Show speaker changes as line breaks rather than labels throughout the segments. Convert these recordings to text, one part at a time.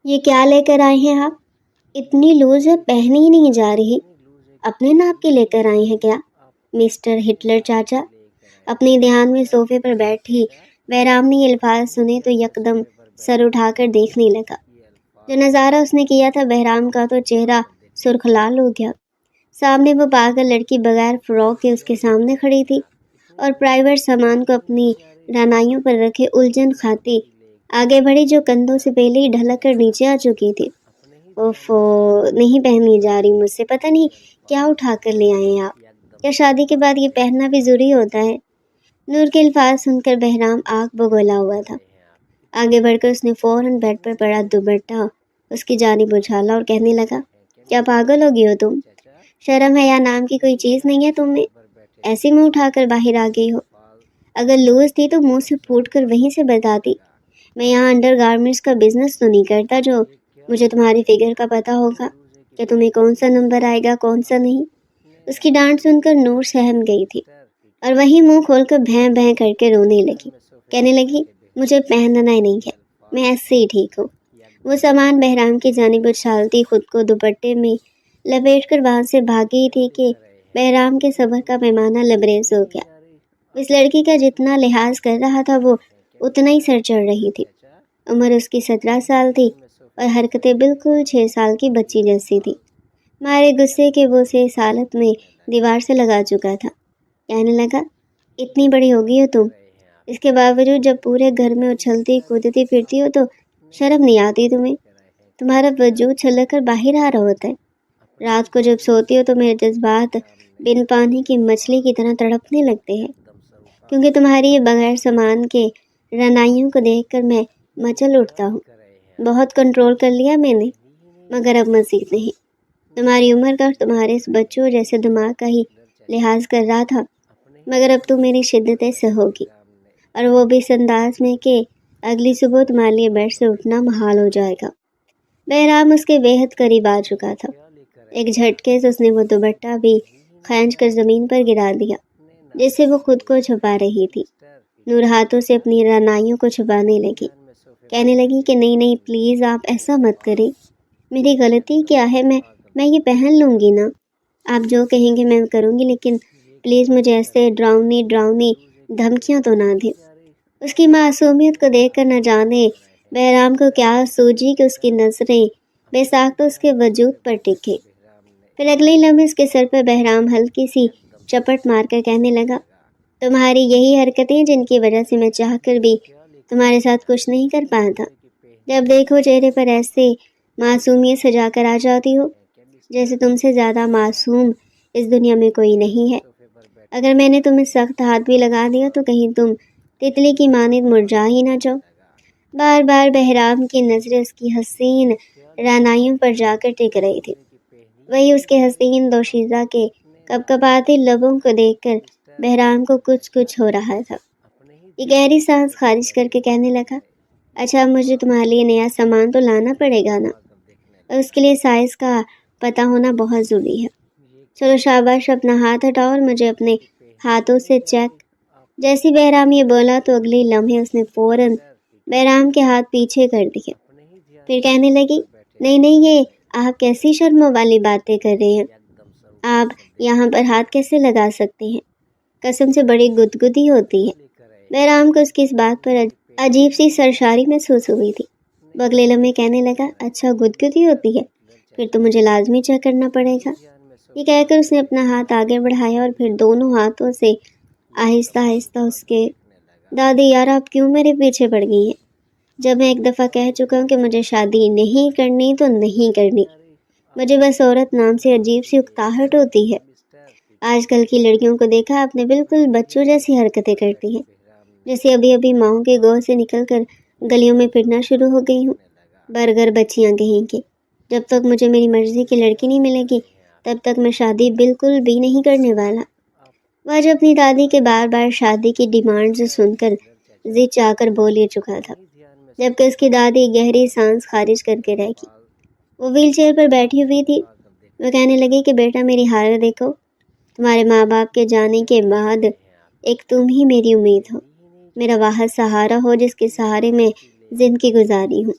یہ کیا لے کر آئے ہیں آپ؟ اتنی لوز ہے، پہنی ہی نہیں جا رہی۔ اپنے ناپ کے لے کر آئے ہیں کیا مسٹر ہٹلر چاچا؟ اپنے دھیان میں صوفے پر بیٹھی بہرام نے یہ الفاظ سنے تو یکدم سر اٹھا کر دیکھنے لگا۔ جو نظارہ اس نے کیا تھا، بہرام کا تو چہرہ سرخ لال ہو گیا۔ سامنے وہ پاگل لڑکی بغیر فراک کے اس کے سامنے کھڑی تھی اور پرائیویٹ سامان کو اپنی رانائیوں پر رکھے الجھن کھاتی آگے بڑھی، جو کندھوں سے پہلے ہی ڈھلک کر نیچے آ چکی تھی۔ اوفو، نہیں پہنی جا رہی مجھ سے، پتہ نہیں کیا اٹھا کر لے آئے ہیں آپ؟ کیا شادی کے بعد یہ پہننا بھی ضروری ہوتا ہے؟ نور کے الفاظ سن کر بہرام آنکھ بگولا ہوا تھا۔ آگے بڑھ کر اس نے فوراً بیڈ پر پڑا دوپٹہ اس کی جانب اچھالا اور کہنے لگا، کیا پاگل ہو گئی ہو تم؟ شرم حیا نام کی کوئی چیز نہیں ہے تم میں؟ ایسے منہ اٹھا کر باہر آ گئی ہو؟ اگر لوز تھی تو منہ سے پھوٹ کر وہیں سے بتاتی۔ میں یہاں انڈر گارمنٹس کا بزنس تو نہیں کرتا جو مجھے تمہاری فگر کا پتہ ہوگا کہ تمہیں کون سا نمبر آئے گا کون سا نہیں۔ اس کی ڈانٹ سن کر نور سہم گئی تھی اور وہی منہ کھول کر بھیں بھیں کر کے رونے لگی، کہنے لگی، مجھے پہننا ہی نہیں ہے، میں ایسے ہی ٹھیک ہوں۔ وہ سامان بہرام کی جانب اچھالتی خود کو دوپٹے میں لپیٹ کر وہاں سے بھاگی تھی کہ بہرام کے صبر کا پیمانہ لبریز ہو گیا۔ اس لڑکی کا جتنا لحاظ کر رہا تھا وہ اتنا ہی سر چڑھ رہی تھی۔ عمر اس کی 17 سال تھی اور حرکتیں بالکل 6 سال کی بچی جیسی تھی۔ مارے غصے کے وہ اسے اس حالت میں دیوار سے لگا چکا تھا۔ کہنے لگا، اتنی بڑی ہو گئی ہو تم، اس کے باوجود جب پورے گھر میں اچھلتی کودتی پھرتی ہو تو شرم نہیں آتی تمہیں؟ تمہارا وجود چھلک کر باہر آ رہا ہوتا ہے۔ رات کو جب سوتی ہو تو میرے جذبات بن پانی کی مچھلی کی طرح تڑپنے لگتے ہیں، کیونکہ تمہاری یہ بغیر سامان کے رنائیوں کو دیکھ کر میں مچل اٹھتا ہوں۔ بہت کنٹرول کر لیا میں نے، مگر اب مزید نہیں۔ تمہاری عمر کا اور تمہارے اس بچوں جیسے دماغ کا ہی لحاظ کر رہا تھا، مگر اب تو میری شدتیں سہوگی، اور وہ بھی اس انداز میں کہ اگلی صبح تمہارے لیے بیڈ سے اٹھنا محال ہو جائے گا۔ بہرام اس کے بےحد قریب آ چکا تھا۔ ایک جھٹکے سے اس نے وہ دوپٹہ بھی کھینچ کر زمین پر گرا دیا جس سے وہ خود کو چھپا رہی تھی۔ نور ہاتھوں سے اپنی رانائیوں کو چھپانے لگی، کہنے لگی کہ نہیں پلیز آپ ایسا مت کریں، میری غلطی کیا ہے، میں یہ پہن لوں گی نا، آپ جو کہیں گے میں کروں گی، لیکن پلیز مجھے ایسے ڈراؤنی دھمکیاں تو نہ دیں۔ اس کی معصومیت کو دیکھ کر نہ جانے بہرام کو کیا سوجی کہ اس کی نظریں بے ساختہ اس کے وجود پر ٹکے۔ پھر اگلے لمحے اس کے سر پر بہرام ہلکی سی چپٹ مار کر کہنے لگا، تمہاری یہی حرکتیں جن کی وجہ سے میں چاہ کر بھی تمہارے ساتھ کچھ نہیں کر پایا تھا۔ جب دیکھو چہرے پر ایسے معصومیت سجا کر آ جاتی ہو جیسے تم سے زیادہ معصوم اس دنیا میں کوئی نہیں ہے۔ اگر میں نے تمہیں سخت ہاتھ بھی لگا دیا تو کہیں تم تتلی کی مانند مرجھا ہی نہ جاؤ۔ بار بار بہرام کی نظریں اس کی حسین رانائیوں پر جا کر ٹک رہی تھی۔ وہی اس کے حسین دوشیزہ کے کپکپاتے لبوں کو دیکھ کر بہرام کو کچھ ہو رہا تھا۔ یہ گہری سانس خارج کر کے کہنے لگا، اچھا مجھے تمہارے لیے نیا سامان تو لانا پڑے گا نا، اور اس کے لیے سائز کا پتہ ہونا بہت ضروری ہے۔ چلو شاباش، اپنا ہاتھ ہٹاؤ اور مجھے اپنے ہاتھوں سے چیک۔ جیسی بہرام یہ بولا تو اگلے لمحے اس نے فوراً بہرام کے ہاتھ پیچھے کر دیے۔ پھر کہنے لگی، نہیں یہ آپ کیسی شرموں والی باتیں کر رہے ہیں، آپ یہاں پر ہاتھ کیسے لگا سکتے ہیں؟ قسم سے بڑی گدگدی ہوتی ہے۔ بہرام کو اس کی اس بات پر عجیب سی سرشاری محسوس ہوئی تھی۔ اگلے لمحے کہنے لگا، اچھا گدگدی ہوتی ہے، پھر تو مجھے لازمی چیک کرنا پڑے گا۔ یہ کہہ کر اس نے اپنا ہاتھ آگے بڑھایا اور پھر دونوں ہاتھوں سے آہستہ آہستہ اس کے دادی یار آپ کیوں میرے پیچھے پڑ گئی ہیں؟ جب میں ایک دفعہ کہہ چکا ہوں کہ مجھے شادی نہیں کرنی تو نہیں کرنی، مجھے بس عورت نام سے عجیب سی اکتاہٹ ہوتی ہے۔ آج کل کی لڑکیوں کو دیکھا آپ نے، بالکل بچوں جیسی حرکتیں کرتی ہیں، جیسے ابھی ماؤں کے گود سے نکل کر گلیوں میں پھرنا شروع ہو گئی ہوں۔ برگر بچیاں کہیں گی، جب تک مجھے میری مرضی کی لڑکی نہیں ملے گی تب تک میں شادی بالکل بھی نہیں کرنے والا۔ وہ جو اپنی دادی کے بار بار شادی کی ڈیمانڈز سن کر ضد چاہ کر بول ہی چکا تھا، جبکہ اس کی دادی گہری سانس خارج کر کے رہ گئی۔ وہ ویل چیئر پر بیٹھی ہوئی تھی۔ وہ کہنے لگی کہ بیٹا میری حالت دیکھو، تمہارے ماں باپ کے جانے کے بعد ایک تم ہی میری امید ہو، میرا واحد سہارا ہو جس کے سہارے میں زندگی گزاری ہوں۔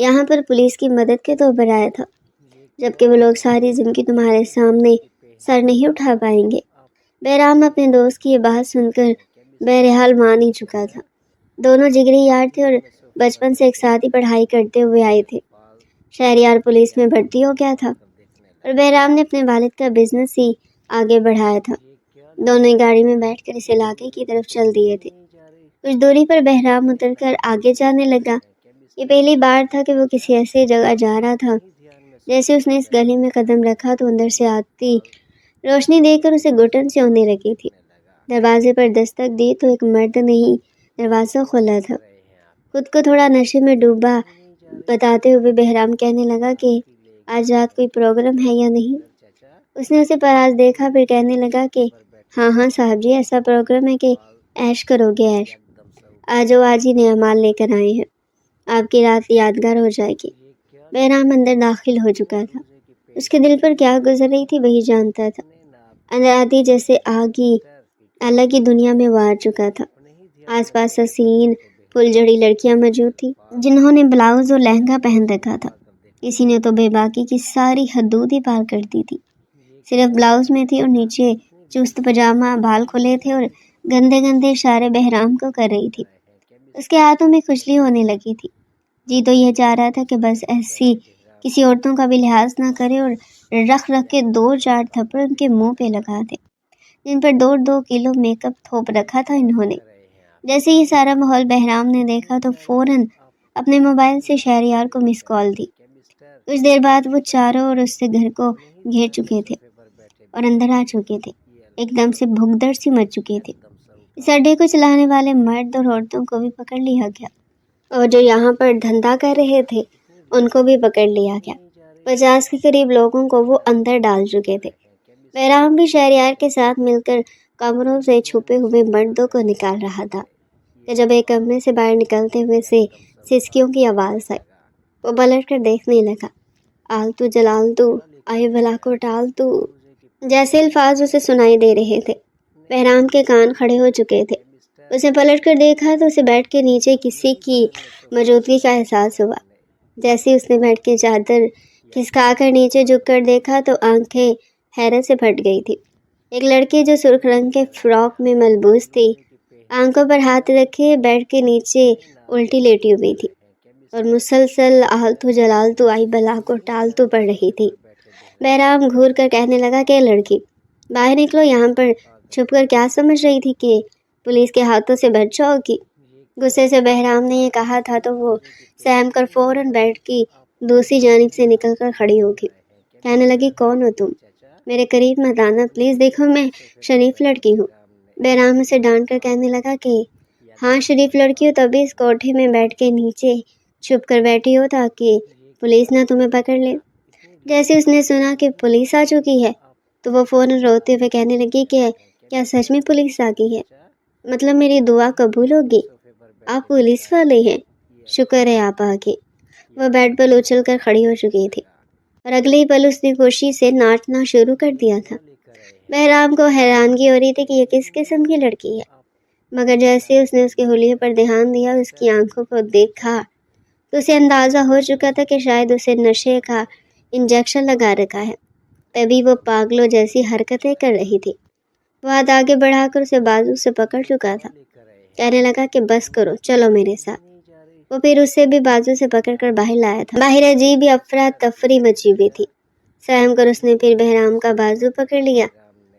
یہاں پر پولیس کی مدد کے طور پر آیا تھا، جبکہ وہ لوگ ساری زندگی تمہارے سامنے سر نہیں اٹھا پائیں گے۔ بہرام اپنے دوست کی یہ بات سن کر بہرحال مان ہی چکا تھا۔ دونوں جگری یار تھے اور بچپن سے ایک ساتھ ہی پڑھائی کرتے ہوئے آئے تھے۔ شہریار پولیس میں بھرتی ہو گیا تھا اور بہرام نے اپنے والد کا بزنس ہی آگے بڑھایا تھا۔ دونوں گاڑی میں بیٹھ کر اس علاقے کی طرف چل دیے تھے۔ کچھ دوری پر بہرام اتر کر آگے جانے لگا۔ یہ پہلی بار تھا کہ وہ کسی ایسی جگہ جا رہا تھا۔ جیسے اس نے اس گلی میں قدم رکھا تو اندر سے آتی روشنی دیکھ کر اسے گھٹن سے ہونے لگی تھی۔ دروازے پر دستک دی تو ایک مرد نے ہی دروازہ کھولا تھا۔ خود کو تھوڑا نشے میں ڈوبا بتاتے ہوئے بہرام کہنے لگا کہ آج رات کوئی پروگرام ہے یا نہیں۔ اس نے اسے پراز دیکھا، پھر کہنے لگا کہ ہاں صاحب جی، ایسا پروگرام ہے کہ عیش کرو گے عیش۔ آج ہی نیا مال لے کر آئے ہیں، آپ کی رات یادگار ہو جائے گی۔ بہرام اندر داخل ہو چکا تھا۔ اس کے دل پر کیا گزر رہی تھی وہی جانتا تھا۔ اندرآتی جیسے آگی اللہ کی دنیا میں وہ آ چکا تھا۔ آس پاس حسین پھول جڑی لڑکیاں موجود تھیں، جنہوں نے بلاؤز اور لہنگا پہن رکھا تھا۔ کسی نے تو بے باکی کی ساری حدود ہی پار کر دی تھی۔ صرف بلاؤز میں تھی اور نیچے چست پاجامہ، بال کھلے تھے اور گندے گندے اشارے بہرام کو کر رہی تھی۔ اس کے ہاتھوں میں کھجلی ہونے لگی تھی۔ جی تو یہ چاہ رہا تھا کہ بس ایسی کسی عورتوں کا بھی لحاظ نہ کرے اور رکھ کے 2-4 تھپڑ ان کے منہ پہ لگا دے، جن پر 2 کلو میک اپ تھوپ رکھا تھا انہوں نے۔ جیسے یہ سارا ماحول بہرام نے دیکھا تو فوراً اپنے موبائل سے شہریار کو مس کال دی۔ کچھ دیر بعد وہ چاروں اور اس سے گھر کو گھیر چکے تھے اور اندر آ چکے تھے۔ ایک دم سے بھگدڑ سی مچ چکی تھی۔ اس اڈے کو چلانے والے مرد اور عورتوں کو بھی پکڑ لیا گیا، اور جو یہاں پر دھندا کر رہے تھے ان کو بھی پکڑ لیا گیا۔ 50 کے قریب لوگوں کو وہ اندر ڈال چکے تھے۔ بہرام بھی شہریار کے ساتھ مل کر کمروں سے چھپے ہوئے مردوں کو نکال رہا تھا کہ جب ایک کمرے سے باہر نکلتے ہوئے سے سسکیوں کی آواز آئی۔ وہ پلٹ کر دیکھنے لگا۔ آلتو جلالتو آئے بلا کو ٹالتو، جیسے الفاظ اسے سنائی دے رہے تھے۔ بہرام کے کان کھڑے ہو چکے تھے۔ اسے پلٹ کر دیکھا تو اسے بیٹھ کے نیچے کسی کی موجودگی کا احساس ہوا۔ جیسے اس نے بیٹھ کے چادر کھسکا کر نیچے جھک کر دیکھا تو آنکھیں حیرت سے پھٹ گئی تھی۔ ایک لڑکی جو سرخ رنگ کے فراک میں ملبوس تھی، آنکھوں پر ہاتھ رکھے بیٹھ کے نیچے الٹی لیٹی ہوئی تھی اور مسلسل آلتو جلالتو آئی بلا کو ٹالتو پڑھ رہی تھی۔ بہرام گھور کر کہنے لگا کہ لڑکی باہر نکلو، یہاں پر چھپ کر کیا سمجھ رہی تھی کہ پولیس کے ہاتھوں سے بچ جاؤ گی؟ غصے سے بہرام نے یہ کہا تھا تو وہ سہم کر فوراً بیڈ کی دوسری جانب سے نکل کر کھڑی ہوگی۔ کہنے لگی کون ہو تم؟ میرے قریب مت آنا پلیز، دیکھو میں شریف لڑکی ہوں۔ بہرام اسے ڈانٹ کر کہنے لگا کہ ہاں شریف لڑکی ہو تبھی اس کوٹھے میں بیٹھ کے نیچے چھپ کر بیٹھی ہو تاکہ پولیس نہ تمہیں پکڑ لے۔ جیسے اس نے سنا کہ پولیس آ چکی ہے تو وہ فوراً روتے ہوئے کہنے لگی کہ کیا سچ میں پولیس آ گئی ہے؟ مطلب میری دعا قبول ہوگی؟ آپ پولیس والے ہیں؟ شکر ہے آپ آگے۔ وہ بیڈ پر اچھل کر کھڑی ہو چکی تھی اور اگلے ہی پل اس نے خوشی سے ناچنا شروع کر دیا تھا۔ بہرام کو حیرانگی ہو رہی تھی کہ یہ کس قسم کی لڑکی ہے، مگر جیسے اس نے اس کے حلیے پر دھیان دیا، اس کی آنکھوں کو دیکھا تو اسے اندازہ ہو چکا تھا کہ شاید اسے نشے کا انجیکشن لگا رکھا ہے، تبھی وہ پاگلوں جیسی حرکتیں کر رہی تھی۔ وہ ہاتھ آگے بڑھا کر اسے بازو سے پکڑ چکا تھا، کہنے لگا کہ بس کرو، چلو میرے ساتھ۔ وہ پھر اسے بھی بازو سے پکڑ کر باہر لایا تھا۔ باہر عجیب افراتفری مچی ہوئی تھی۔ سہم کر اس نے پھر بہرام کا بازو پکڑ لیا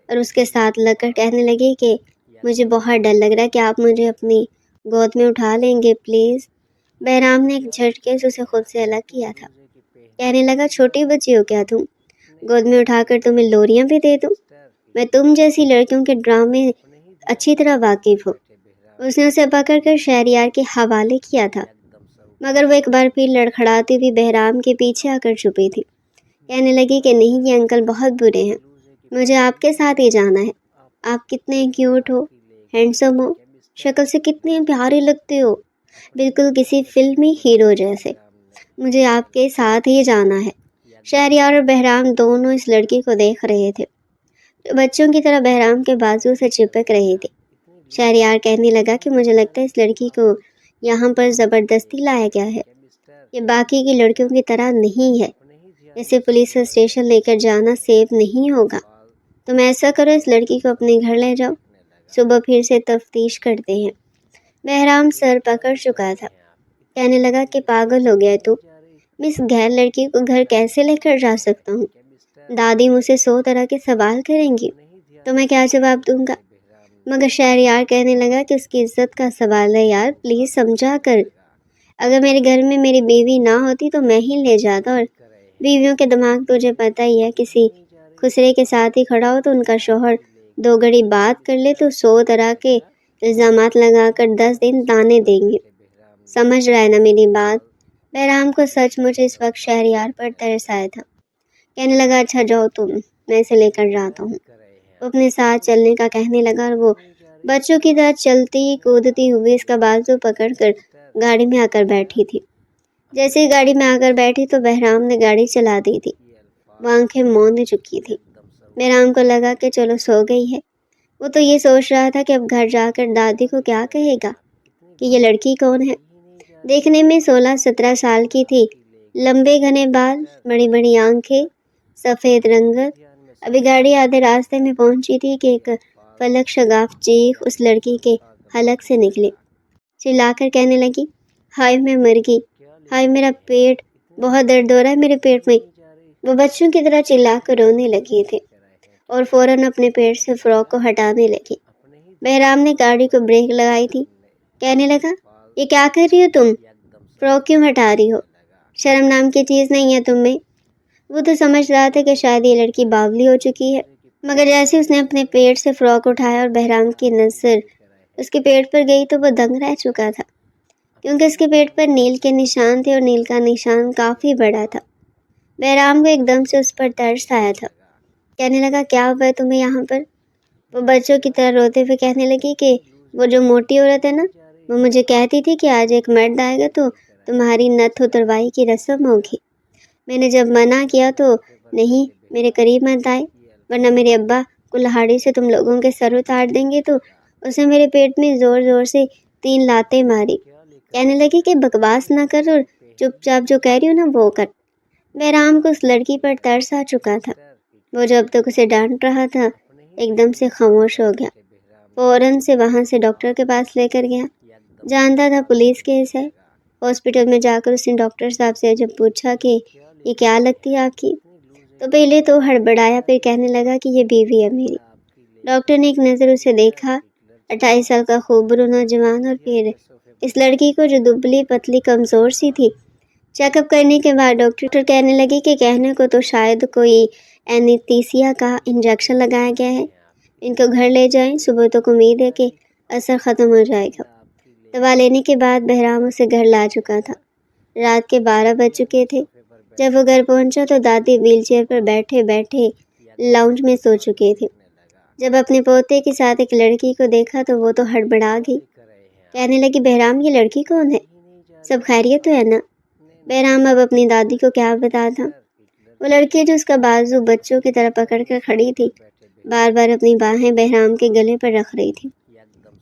اور اس کے ساتھ لگ کر کہنے لگی کہ مجھے بہت ڈر لگ رہا ہے کہ آپ مجھے اپنی گود میں اٹھا لیں گے پلیز۔ بہرام نے ایک جھٹکے سے اسے خود سے الگ کیا تھا، کہنے لگا چھوٹی بچی ہو کیا تم؟ گود میں اٹھا کر تمہیں لوریاں بھی دے دوں؟ میں تم جیسی لڑکیوں کے ڈرامے اچھی طرح واقف ہوں۔ اس نے اسے پکڑ کر شہریار کے حوالے کیا تھا، مگر وہ ایک بار پھر لڑکھڑاتی ہوئی بہرام کے پیچھے آ کر چھپی تھی۔ کہنے لگی کہ نہیں، یہ انکل بہت برے ہیں، مجھے آپ کے ساتھ ہی جانا ہے۔ آپ کتنے کیوٹ ہو، ہینڈسم ہو، شکل سے کتنے پیارے لگتے ہو، بالکل کسی فلمی ہیرو جیسے، مجھے آپ کے ساتھ ہی جانا ہے۔ شہریار اور بہرام دونوں اس لڑکی کو دیکھ رہے تھے جو بچوں کی طرح بہرام کے بازو سے چپک رہی تھی۔ شہریار کہنے لگا کہ مجھے لگتا ہے اس لڑکی کو یہاں پر زبردستی لایا گیا ہے۔ یہ باقی کی لڑکیوں کی طرح نہیں ہے، اسے پولیس اسٹیشن لے کر جانا سیف نہیں ہوگا۔ تم ایسا کرو، اس لڑکی کو اپنے گھر لے جاؤ، صبح پھر سے تفتیش کرتے ہیں۔ بہرام سر پکڑ چکا تھا، کہنے لگا کہ پاگل ہو گیا تو، میں اس غیر لڑکی کو گھر کیسے لے کر جا سکتا ہوں؟ دادی مجھ سے 100 طرح کے سوال کریں گی تو میں کیا جواب دوں گا؟ مگر شہریار کہنے لگا کہ اس کی عزت کا سوال ہے یار، پلیز سمجھا کر۔ اگر میرے گھر میں میری بیوی نہ ہوتی تو میں ہی لے جاتا، اور بیویوں کے دماغ تجھے پتہ ہی ہے، کسی خسرے کے ساتھ ہی کھڑا ہو تو ان کا شوہر 2 گھڑی بات کر لے تو 100 طرح کے الزامات لگا کر 10 دن تانے دیں گے۔ سمجھ رہا ہے نا میری بات؟ بہرام کو سچ مچ اس وقت شہریار پر ترس آیا تھا، کہنے لگا اچھا جاؤ تم، میں اسے لے کر جاتا ہوں۔ وہ اپنے ساتھ چلنے کا کہنے لگا اور وہ بچوں کی طرح چلتی کودتی ہوئی اس کا بازو پکڑ کر گاڑی میں آ کر بیٹھی تھی۔ جیسے ہی گاڑی میں آ کر بیٹھی تو بہرام نے گاڑی چلا دی تھی، وہ آنکھیں موندے چکی تھی۔ بہرام کو لگا کہ چلو سو گئی ہے۔ وہ تو یہ سوچ رہا تھا کہ اب گھر جا کر دادی کو کیا کہے گا کہ یہ لڑکی کون ہے۔ دیکھنے میں 16-17 سال کی تھی، لمبے گھنے بال، بڑی بڑی آنکھیں، سفید رنگت۔ ابھی گاڑی آدھے راستے میں پہنچی تھی کہ ایک فلک شگاف چیخ اس لڑکی کے حلق سے نکلے۔ چلا کر کہنے لگی، ہائے میں مر گئی، ہائے میرا پیٹ، بہت درد ہو رہا ہے میرے پیٹ میں۔ وہ بچوں کی طرح چلا کر رونے لگی تھی اور فوراً اپنے پیٹ سے فراک کو ہٹانے لگی۔ بہرام نے گاڑی کو بریک لگائی تھی، کہنے لگا یہ کیا کر رہی ہو تم؟ فراک کیوں ہٹا رہی ہو؟ شرم نام کی چیز نہیں ہے تم میں؟ وہ تو سمجھ رہا تھا کہ شاید یہ لڑکی باولی ہو چکی ہے، مگر جیسے اس نے اپنے پیٹ سے فراک اٹھایا اور بہرام کی نظر اس کے پیٹ پر گئی تو وہ دنگ رہ چکا تھا، کیونکہ اس کے پیٹ پر نیل کے نشان تھے اور نیل کا نشان کافی بڑا تھا۔ بہرام کو ایک دم سے اس پر ترس آیا تھا، کہنے لگا کیا ہوا ہے تمہیں یہاں پر؟ وہ بچوں کی طرح روتے ہوئے کہنے لگی کہ وہ جو موٹی عورت ہے نا، وہ مجھے کہتی تھی کہ آج ایک مرد آئے گا تو تمہاری نتھ اتروائی کی رسم ہوگی۔ میں نے جب منع کیا تو نہیں، میرے قریب مت آئے، ورنہ میرے ابا کلہاڑی سے تم لوگوں کے سر اتار دیں گے۔ تو اسے میرے پیٹ میں زور زور سے 3 لاتیں ماری، کہنے لگی کہ بکواس نہ کر اور چپ چاپ جو کہہ رہی ہوں نا وہ کر۔ بہرام کو اس لڑکی پر ترس آ چکا تھا، وہ جب تک اسے ڈانٹ رہا تھا ایک دم سے خاموش ہو گیا، فوراً سے وہاں سے ڈاکٹر کے پاس لے کر گیا، جانتا تھا پولیس کیس ہے۔ ہاسپٹل میں جا کر اس نے ڈاکٹر صاحب سے جب پوچھا کہ یہ کیا لگتی ہے آپ کی، تو پہلے تو ہڑبڑایا، پھر کہنے لگا کہ یہ بیوی ہے میری۔ ڈاکٹر نے ایک نظر اسے دیکھا، 28 سال کا خوبرو نوجوان، اور پھر اس لڑکی کو جو دبلی پتلی کمزور سی تھی۔ چیک اپ کرنے کے بعد ڈاکٹر کہنے لگی کہ کہنے کو تو شاید کوئی اینستھیسیا کا انجیکشن لگایا گیا ہے، ان کو گھر لے جائیں، صبح تک امید ہے کہ اثر ختم ہو جائے گا۔ دوا لینے کے بعد بہرام اسے گھر لا چکا تھا۔ رات کے 12 بج چکے تھے۔ جب وہ گھر پہنچا تو دادی ویل چیئر پر بیٹھے بیٹھے لاؤنج میں سو چکے تھے۔ جب اپنے پوتے کے ساتھ ایک لڑکی کو دیکھا تو وہ تو ہڑبڑا گئی، کہنے لگی بہرام یہ لڑکی کون ہے؟ سب خیریت تو ہے نا؟ بہرام اب اپنی دادی کو کیا بتاتا؟ وہ لڑکی جو اس کا بازو بچوں کی طرح پکڑ کر کھڑی تھی، بار بار اپنی باہیں بہرام کے گلے پر رکھ رہی تھی۔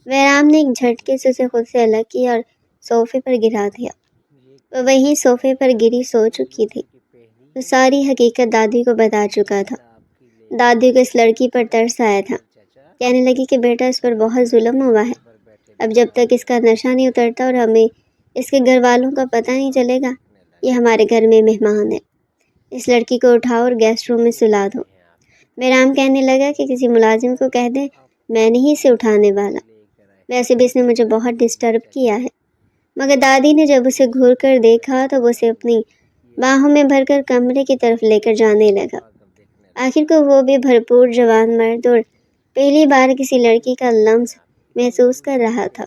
بہرام نے ایک جھٹکے سے اسے خود سے الگ کیا اور صوفے پر گرا دیا۔ وہ وہیں صوفے پر گری سو چکی تھی۔ وہ ساری حقیقت دادی کو بتا چکا تھا۔ دادی کو اس لڑکی پر ترس آیا تھا، کہنے لگی کہ بیٹا اس پر بہت ظلم ہوا ہے، اب جب تک اس کا نشہ نہیں اترتا اور ہمیں اس کے گھر والوں کا پتہ نہیں چلے گا، یہ ہمارے گھر میں مہمان ہے، اس لڑکی کو اٹھاؤ اور گیسٹ روم میں سلا دو۔ بہرام کہنے لگا کہ کسی ملازم کو کہہ دیں، میں نہیں اسے اٹھانے والا، ویسے بھی اس نے مجھے بہت ڈسٹرب کیا ہے۔ مگر دادی نے جب اسے گھور کر دیکھا تو وہ اسے اپنی باہوں میں بھر کر کمرے کی طرف لے کر جانے لگا۔ آخر کو وہ بھی بھرپور جوان مرد اور پہلی بار کسی لڑکی کا لمس محسوس کر رہا تھا۔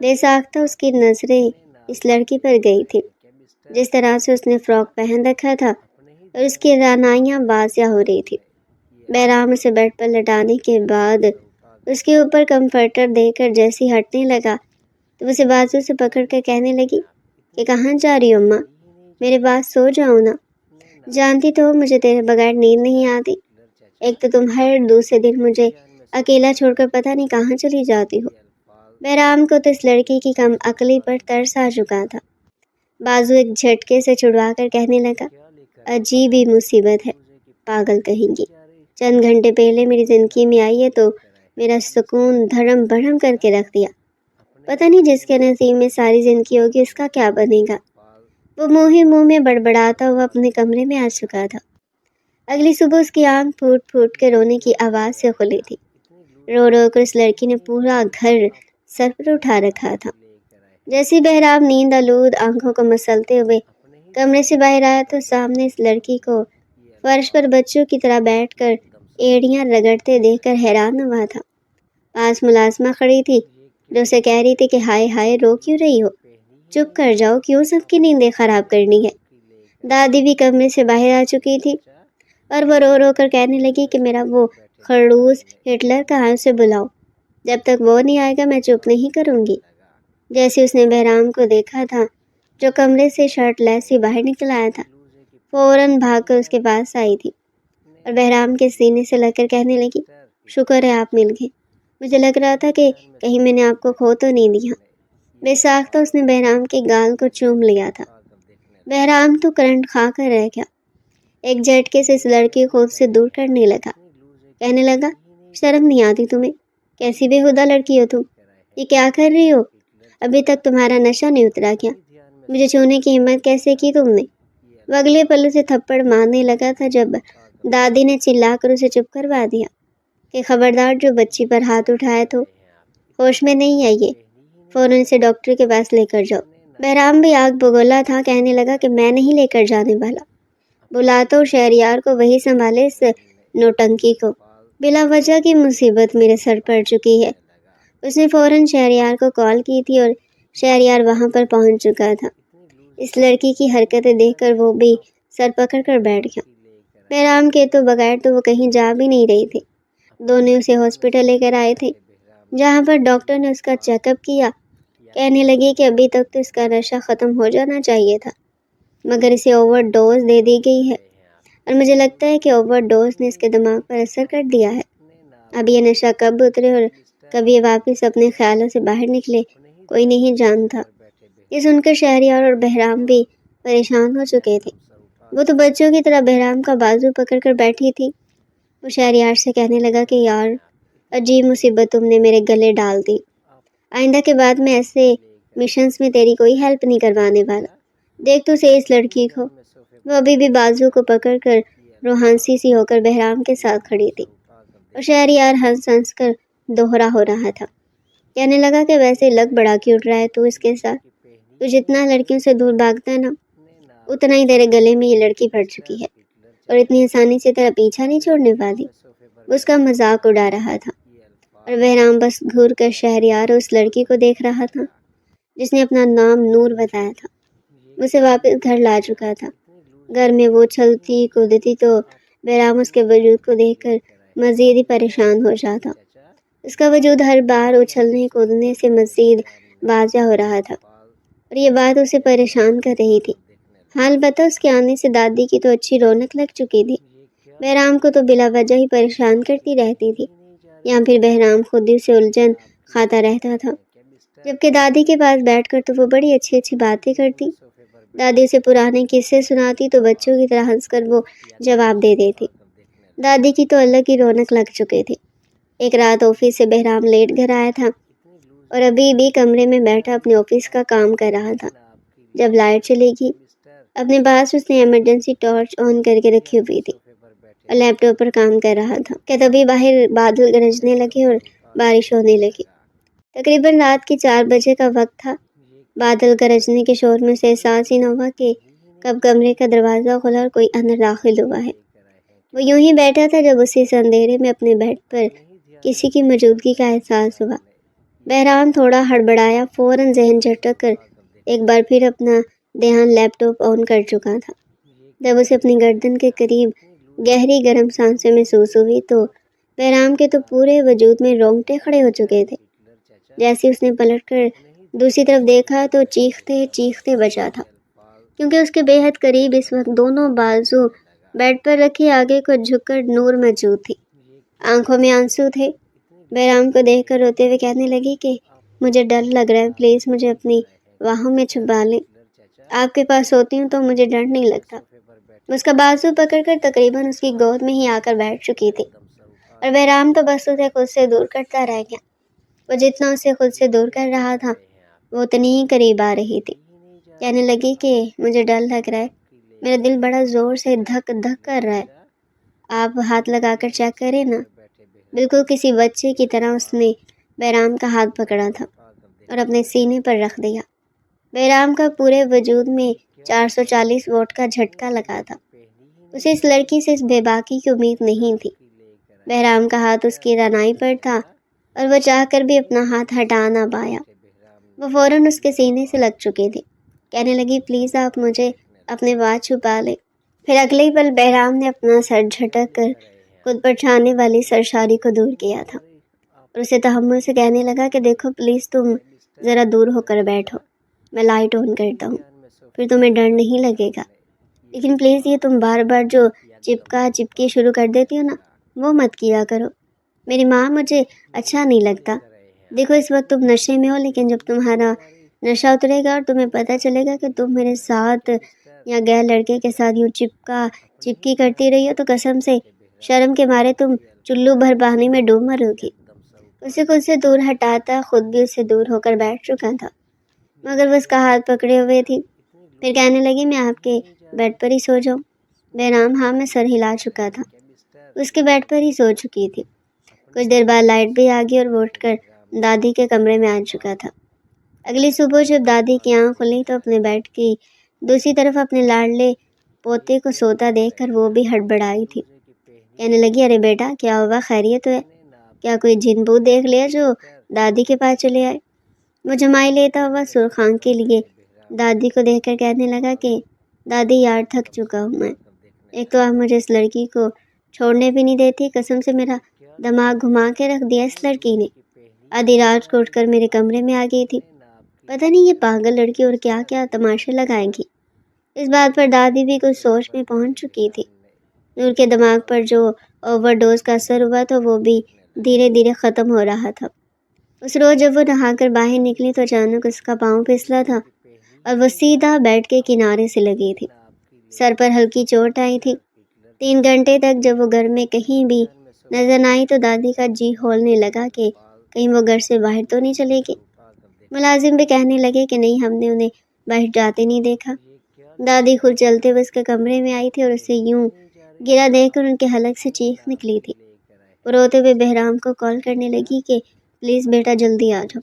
بے ساختہ اس کی نظریں اس لڑکی پر گئی تھی، جس طرح سے اس نے فراک پہن رکھا تھا اور اس کی رعنائیاں واضح ہو رہی تھی۔ بہرام اسے بیڈ پر لٹانے کے بعد اس کے اوپر کمفرٹر دے کر جیسی ہٹنے لگا تو اسے بازو سے پکڑ کر کہنے لگی کہ کہاں جا رہی ہو اماں؟ میرے پاس سو جاؤ نا، جانتی تو ہو مجھے تیرے بغیر نیند نہیں آتی، ایک تو تم ہر دوسرے دن مجھے اکیلا چھوڑ کر پتہ نہیں کہاں چلی جاتی ہو۔ بہرام کو تو اس لڑکی کی کم عقلی پر ترس آ چکا تھا۔ بازو ایک جھٹکے سے چھڑوا کر کہنے لگا، عجیب ہی مصیبت ہے، پاگل کہیں گی، چند گھنٹے پہلے میری زندگی میں آئی ہے تو میرا سکون دھڑم بڑھم کر کے رکھ دیا۔ پتہ نہیں جس کے نصیب میں ساری زندگی ہوگی اس کا کیا بنے گا۔ وہ منہ میں بڑبڑاتا ہوا اپنے کمرے میں آ چکا تھا۔ اگلی صبح اس کی آنکھ پھوٹ پھوٹ کے رونے کی آواز سے کھلی تھی۔ رو رو کر اس لڑکی نے پورا گھر سر پر اٹھا رکھا تھا۔ جیسی بہرام نیند آلود آنکھوں کو مسلتے ہوئے کمرے سے باہر آیا تو سامنے اس لڑکی کو فرش پر بچوں کی طرح بیٹھ کر ایڑیاں رگڑتے دیکھ کر حیران ہوا تھا۔ پاس ملازمہ کھڑی تھی جو اسے کہہ رہی تھی کہ ہائے ہائے رو کیوں رہی ہو، چپ کر جاؤ، کیوں سب کی نیندیں خراب کرنی ہے۔ دادی بھی کمرے سے باہر آ چکی تھی اور وہ رو رو کر کہنے لگی کہ میرا وہ خڑوس ہٹلر کہاں، سے بلاؤ، جب تک وہ نہیں آئے گا میں چپ نہیں کروں گی۔ جیسے اس نے بہرام کو دیکھا تھا جو کمرے سے شرٹ لیس ہی باہر نکل آیا تھا، فوراً بھاگ کر اس کے پاس آئی تھی اور بہرام کے سینے سے لگ کر کہنے لگی، شکر ہے آپ مل گئے، مجھے لگ رہا تھا کہ کہیں میں نے آپ کو کھو تو نہیں دیا۔ بے ساختہ اس نے بہرام کے گال کو چوم لیا تھا۔ بہرام تو کرنٹ کھا کر رہ گیا، ایک جھٹکے سے اس لڑکی کو خود سے دور کرنے لگا، کہنے لگا، شرم نہیں آتی تمہیں، کیسی بےہودہ لڑکی ہو تم، یہ کیا کر رہی ہو، ابھی تک تمہارا نشہ نہیں اترا کیا، مجھے چھونے کی ہمت کیسے کی تم نے۔ وہ اگلے پل اسے تھپڑ مارنے لگا تھا جب دادی نے چلا کر اسے چپ کروا دیا کہ خبردار جو بچی پر ہاتھ اٹھائے تو ہوش میں نہیں آئیے، فوراً اسے ڈاکٹر کے پاس لے کر جاؤ۔ بہرام بھی آگ بگولا تھا، کہنے لگا کہ میں نہیں لے کر جانے والا، بلاتا ہوں شہریار کو، وہی سنبھالے اس نوٹنکی کو، بلا وجہ کی مصیبت میرے سر پڑ چکی ہے۔ اس نے فوراً شہریار کو کال کی تھی اور شہریار وہاں پر پہنچ چکا تھا۔ اس لڑکی کی حرکتیں دیکھ کر وہ بھی سر پکڑ کر بیٹھ گیا۔ بہرام کے تو بغیر تو وہ کہیں جا بھی نہیں رہی تھی۔ دونوں اسے ہاسپٹل لے کر آئے تھے جہاں پر ڈاکٹر نے اس کا چیک اپ کیا، کہنے لگی کہ ابھی تک تو اس کا نشہ ختم ہو جانا چاہیے تھا مگر اسے اوور ڈوز دے دی گئی ہے اور مجھے لگتا ہے کہ اوور ڈوز نے اس کے دماغ پر اثر کر دیا ہے۔ اب یہ نشہ کب اترے اور کب یہ واپس اپنے خیالوں سے باہر نکلے کوئی نہیں جانتا۔ یہ سن کر شہریار اور بہرام بھی پریشان ہو چکے تھے۔ وہ تو بچوں کی طرح بہرام کا بازو پکڑ کر بیٹھی تھی۔ وہ شہریار سے کہنے لگا کہ یار عجیب مصیبت تم نے میرے گلے ڈال دی، آئندہ کے بعد میں ایسے مشنز میں تیری کوئی ہیلپ نہیں کروانے والا۔ دیکھ تو صحیح اس لڑکی کو، وہ ابھی بھی بازو کو پکڑ کر روحانسی سی ہو کر بہرام کے ساتھ کھڑی تھی اور شہریار ہنس ہنس کر دوہرا ہو رہا تھا، کہنے لگا کہ ویسے لگ بڑا کیوٹ رہا ہے تو اس کے ساتھ، تو جتنا لڑکیوں سے دور بھاگتا ہے نا اتنا ہی تیرے گلے میں یہ لڑکی پڑ چکی ہے اور اتنی آسانی سے تیرا پیچھا نہیں چھوڑنے والی۔ وہ اس کا مذاق اڑا رہا تھا اور بہرام بس گھور کر شہریار اور اس لڑکی کو دیکھ رہا تھا جس نے اپنا نام نور بتایا تھا۔ اسے واپس گھر لا چکا تھا۔ گھر میں وہ چھلتی کودتی تو بہرام اس کے وجود کو دیکھ کر مزید ہی پریشان ہو جاتا۔ اس کا وجود ہر بار اچھلنے کودنے سے مزید واضح ہو رہا تھا اور یہ بات اسے پریشان کر رہی تھی۔ حال بتا اس کے آنے سے دادی کی تو اچھی رونق لگ چکی تھی، بہرام کو تو بلا وجہ ہی پریشان کرتی رہتی تھی، یا پھر بہرام خود ہی سے الجھن کھاتا رہتا تھا، جبکہ دادی کے پاس بیٹھ کر تو وہ بڑی اچھی اچھی باتیں کرتی۔ دادی اسے پرانے قصے سناتی تو بچوں کی طرح ہنس کر وہ جواب دے دیتی۔ دادی کی تو الگ ہی رونق لگ چکی تھی۔ ایک رات آفس سے بہرام لیٹ گھر آیا تھا اور ابھی بھی کمرے میں بیٹھا اپنے آفس کا کام کر رہا تھا جب لائٹ چلی گئی۔ اپنے پاس اس نے ایمرجنسی ٹارچ آن کر کے رکھی ہوئی تھی اور لیپ ٹاپ پر کام کر رہا تھا کہ تبھی باہر بادل گرجنے لگے اور بارش ہونے لگی۔ تقریباً رات کے 4 بجے کا وقت تھا۔ بادل گرجنے کے شور میں سے احساس ہی نہ ہوا کہ کب کمرے کا دروازہ کھلا اور کوئی اندر داخل ہوا ہے۔ وہ یوں ہی بیٹھا تھا جب اسی سے اندھیرے میں اپنے بیڈ پر کسی کی موجودگی کا احساس ہوا۔ بہرام تھوڑا ہڑبڑایا، فوراً ذہن جھٹک کر ایک بار پھر اپنا دھیان لیپ ٹاپ آن کر چکا تھا۔ جب اسے اپنی گردن کے قریب گہری گرم سانسیں محسوس ہوئی تو بہرام کے تو پورے وجود میں رونگٹے کھڑے ہو چکے تھے۔ جیسے اس نے پلٹ کر دوسری طرف دیکھا تو چیختے چیختے بچا تھا، کیونکہ اس کے بے حد قریب اس وقت دونوں بازو بیڈ پر رکھے آگے کو جھک کر نور موجود تھی، آنکھوں میں آنسو تھے۔ بہرام کو دیکھ کر روتے ہوئے کہنے لگی کہ مجھے ڈر لگ رہا ہے، پلیز مجھے اپنی باہوں میں چھپا لیں۔ آپ کے پاس ہوتی ہوں تو مجھے ڈر نہیں لگتا۔ وہ اس کا بازو پکڑ کر تقریباً اس کی گود میں ہی آ کر بیٹھ چکی تھی، اور بہرام تو بس اسے خود سے دور کرتا رہ گیا۔ وہ جتنا اسے خود سے دور کر رہا تھا وہ اتنی ہی قریب آ رہی تھی۔ کہنے لگی کہ مجھے ڈر لگ رہا ہے، میرا دل بڑا زور سے دھک دھک کر رہا ہے، آپ ہاتھ لگا کر چیک کریں نا۔ بالکل کسی بچے کی طرح اس نے بہرام کا ہاتھ پکڑا تھا اور اپنے سینے پر رکھ دیا۔ بہرام کا پورے وجود میں 440 واٹ کا جھٹکا لگا تھا۔ اسے اس لڑکی سے اس بے باکی کی امید نہیں تھی۔ بہرام کا ہاتھ اس کی رانائی پر تھا اور وہ چاہ کر بھی اپنا ہاتھ ہٹا نہ پایا۔ وہ فوراً اس کے سینے سے لگ چکی تھی۔ کہنے لگی پلیز آپ مجھے اپنے پاس چھپا لیں۔ پھر اگلے ہی پل بہرام نے اپنا سر جھٹک کر خود پر چھانے والی سرشاری کو دور کیا تھا اور اسے تحمل سے کہنے لگا کہ دیکھو پلیز تم ذرا دور ہو کر بیٹھو، میں لائٹ آن کرتا ہوں، پھر تمہیں ڈر نہیں لگے گا، لیکن پلیز یہ تم بار بار جو چپکا چپکی شروع کر دیتی ہو نا وہ مت کیا کرو، میری ماں مجھے اچھا نہیں لگتا۔ دیکھو اس وقت تم نشے میں ہو، لیکن جب تمہارا نشہ اترے گا اور تمہیں پتہ چلے گا کہ تم میرے ساتھ یا غیر لڑکے کے ساتھ یوں چپکا چپکی کرتی رہی ہو تو قسم سے شرم کے مارے تم چلو بھر پانی میں ڈوب مرو گی۔ اسے خود سے دور ہٹاتا خود بھی اس سے دور ہو کر بیٹھ چکا تھا، مگر وہ اس کا ہاتھ پکڑے ہوئے تھی۔ پھر کہنے لگی میں آپ کے بیڈ پر ہی سو جاؤں۔ بہرام ہاں میں سر ہلا چکا تھا، اس کے بیڈ پر ہی سو چکی تھی۔ کچھ دیر بعد لائٹ بھی آ گئی اور وہ اٹھ کر دادی کے کمرے میں آ چکا تھا۔ اگلی صبح جب دادی کی آنکھ کھلی تو اپنے بیڈ کی دوسری طرف اپنے لاڈلے پوتے کو سوتا دیکھ کر وہ بھی ہڑبڑائی تھی۔ کہنے لگی ارے بیٹا کیا ہوا، خیریت ہے؟ کیا کوئی جن بھوت دیکھ لیا جو دادی کے پاس چلے آئے؟ وہ جمائی لیتا ہوا سرخ آنکھ کے لیے دادی کو دیکھ کر کہنے لگا کہ دادی یار تھک چکا ہوں میں، ایک تو آپ مجھے اس لڑکی کو چھوڑنے بھی نہیں دیتی، قسم سے میرا دماغ گھما کے رکھ دیا اس لڑکی نے، آدھی رات کو اٹھ کر میرے کمرے میں آ گئی تھی، پتہ نہیں یہ پاگل لڑکی اور کیا کیا تماشے لگائے گی۔ اس بات پر دادی بھی کچھ سوچ میں پہنچ چکی تھی۔ نور کے دماغ پر جو اوور ڈوز کا اثر ہوا تو وہ بھی دھیرے دھیرے ختم ہو رہا تھا۔ اس روز جب وہ نہا کر باہر نکلی تو اچانک اس کا پاؤں پھسلا تھا اور وہ سیدھا بیڈ کے کنارے سے لگی تھی۔ سر پر ہلکی چوٹ آئی تھی۔ 3 گھنٹے تک جب وہ گھر میں کہیں بھی نظر نہ آئی تو دادی کا جی ہولنے لگا کہ کہیں وہ گھر سے باہر تو نہیں چلے گی۔ ملازم بھی کہنے لگے کہ نہیں ہم نے انہیں باہر جاتے نہیں دیکھا۔ دادی خود چلتے ہوئے اس کے کمرے میں آئی تھی اور اسے یوں گرا دیکھ کر ان کے حلق سے چیخ نکلی تھی۔ وہ روتے ہوئے بہرام کو کال کرنے لگی کہ پلیز بیٹا جلدی آ جاؤ،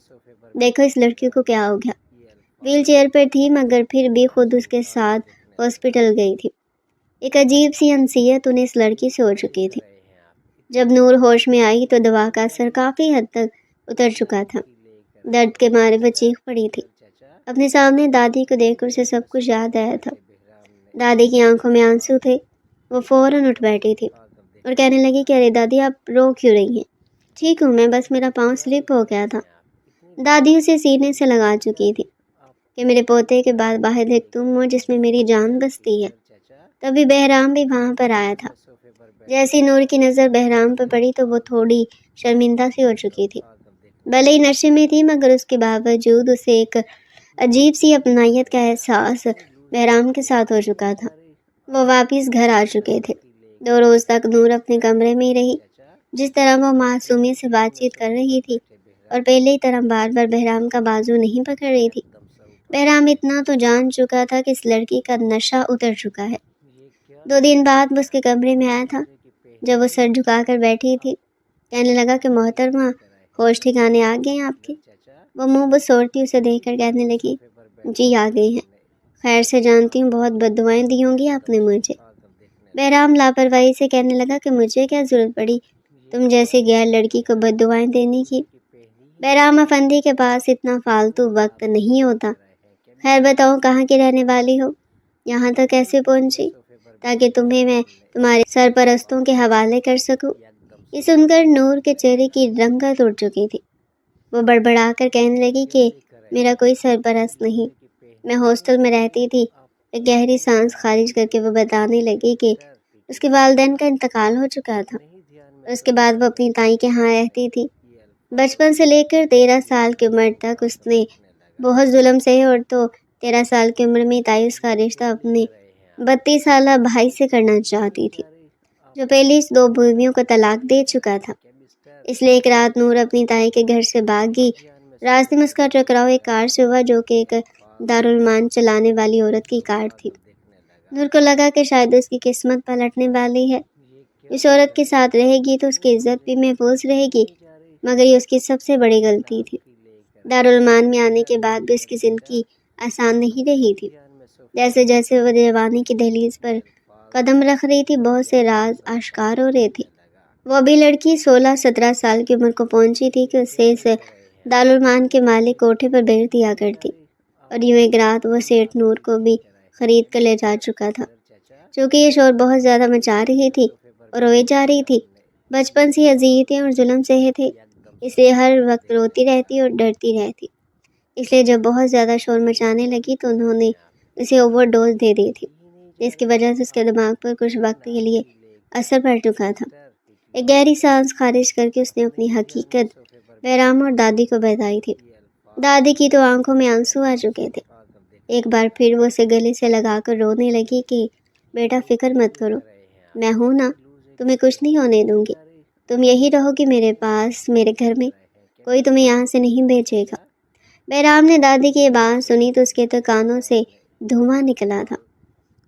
دیکھو اس لڑکی کو کیا ہو گیا۔ ویل چیئر پر تھی مگر پھر بھی خود اس کے ساتھ ہاسپٹل گئی تھی۔ ایک عجیب سی انسیت انہیں اس لڑکی سے ہو چکی تھی۔ جب نور ہوش میں آئی تو دوا کا اثر کافی حد تک اتر چکا تھا۔ درد کے مارے وہ چیخ پڑی تھی۔ اپنے سامنے دادی کو دیکھ کر اسے سب کچھ یاد آیا تھا۔ دادی کی آنکھوں میں آنسو تھے۔ وہ فوراً اٹھ بیٹھی تھی اور کہنے لگی کہ ارے دادی آپ رو کیوں رہی ہیں؟ ٹھیک ہوں میں، بس میرا پاؤں سلپ ہو گیا تھا۔ دادی اسے سینے سے لگا چکی تھی کہ میرے پوتے کے بعد واحد ایک تم ہو جس میں میری جان بستی ہے۔ تبھی بہرام بھی وہاں پر آیا تھا۔ جیسی نور کی نظر بہرام پر پڑی تو وہ تھوڑی شرمندہ سی ہو چکی تھی۔ بھلے ہی نشے میں تھی مگر اس کے باوجود اسے ایک عجیب سی اپنائیت کا احساس بہرام کے ساتھ ہو چکا تھا۔ وہ واپس گھر آ چکے تھے۔ 2 روز تک نور اپنے کمرے میں ہی رہی۔ جس طرح وہ معصومیت سے بات چیت کر رہی تھی اور پہلے ہی طرح بار بار بہرام کا بازو نہیں پکڑ رہی تھی۔ بہرام اتنا تو جان چکا تھا کہ اس لڑکی کا نشہ اتر چکا ہے۔ 2 دن بعد وہ اس کے کمرے میں آیا تھا۔ جب وہ سر جھکا کر بیٹھی تھی کہنے لگا کہ محترمہ ہوش ٹھکانے آ گئے ہیں آپ کے؟ وہ منہ بسوڑتی اسے دیکھ کر کہنے لگی جی آ گئے ہیں، خیر سے جانتی ہوں بہت بد دعائیں دی ہوں گی آپ نے مجھے۔ بہرام لاپرواہی سے کہنے لگا کہ مجھے کیا ضرورت پڑی تم جیسی غیر لڑکی کو بد دعائیں دینے کی؟ بہرام افندی کے پاس اتنا فالتو وقت نہیں ہوتا۔ خیر بتاؤ کہاں کی رہنے والی ہو؟ یہاں تک کیسے پہنچی تاکہ تمہیں میں تمہارے سرپرستوں کے حوالے کر سکوں؟ یہ سن کر نور کے چہرے کی رنگت اڑ چکی تھی۔ وہ بڑبڑا کر کہنے لگی کہ میرا کوئی سرپرست نہیں، میں ہاسٹل میں رہتی تھی۔ ایک گہری سانس خارج کر کے وہ بتانے لگی کہ اس کے والدین کا انتقال ہو چکا تھا اور اس کے بعد وہ اپنی تائی کے ہاں رہتی تھی۔ بچپن سے لے کر 13 سال کی عمر تک اس نے بہت ظلم سہے اور تو 13 سال کی عمر میں تائیس کا رشتہ اپنے 32 سالہ بھائی سے کرنا چاہتی تھی، جو پہلی 2 بیویوں کو طلاق دے چکا تھا۔ اس لیے ایک رات نور اپنی تائی کے گھر سے بھاگی۔ راستے میں اس کا ٹکراؤ ایک کار سے ہوا جو کہ ایک دارالمان چلانے والی عورت کی کار تھی۔ نور کو لگا کہ شاید اس کی قسمت پلٹنے والی ہے۔ اس عورت کے ساتھ رہے گی تو اس کی عزت بھی محفوظ رہے گی، مگر یہ اس کی سب سے بڑی غلطی تھی۔ دارالمان میں آنے کے بعد بھی اس کی زندگی آسان نہیں رہی تھی۔ جیسے جیسے وہ جوانی کی دہلیز پر قدم رکھ رہی تھی، بہت سے راز آشکار ہو رہے تھے۔ وہ ابھی لڑکی 16-17 سال کی عمر کو پہنچی تھی کہ اسے اس دارالمان کے مالک کوٹھے پر بھیج دیا کرتی، اور یوں ایک رات وہ سیٹھ نور کو بھی خرید کر لے جا چکا تھا۔ چونکہ یہ شور بہت زیادہ مچا رہی تھی اور روئی جا رہی تھی، بچپن سے اذیتیں اور ظلم سہے تھے، اس لیے ہر وقت روتی رہتی اور ڈرتی رہتی۔ اس لیے جب بہت زیادہ شور مچانے لگی تو انہوں نے اسے اوور ڈوز دے دی تھی، جس کی وجہ سے اس کے دماغ پر کچھ وقت کے لیے اثر پڑ چکا تھا۔ ایک گہری سانس خارج کر کے اس نے اپنی حقیقت بہرام اور دادی کو بتائی تھی۔ دادی کی تو آنکھوں میں آنسو آ چکے تھے۔ ایک بار پھر وہ اسے گلے سے لگا کر رونے لگی کہ بیٹا فکر مت کرو، میں ہوں نا، تمہیں کچھ نہیں ہونے دوں گی، تم یہی رہو گی میرے پاس، میرے گھر میں، کوئی تمہیں یہاں سے نہیں بھیجے گا۔ بہرام نے دادی کی یہ بات سنی تو اس کے تو کانوں سے دھواں نکلا تھا۔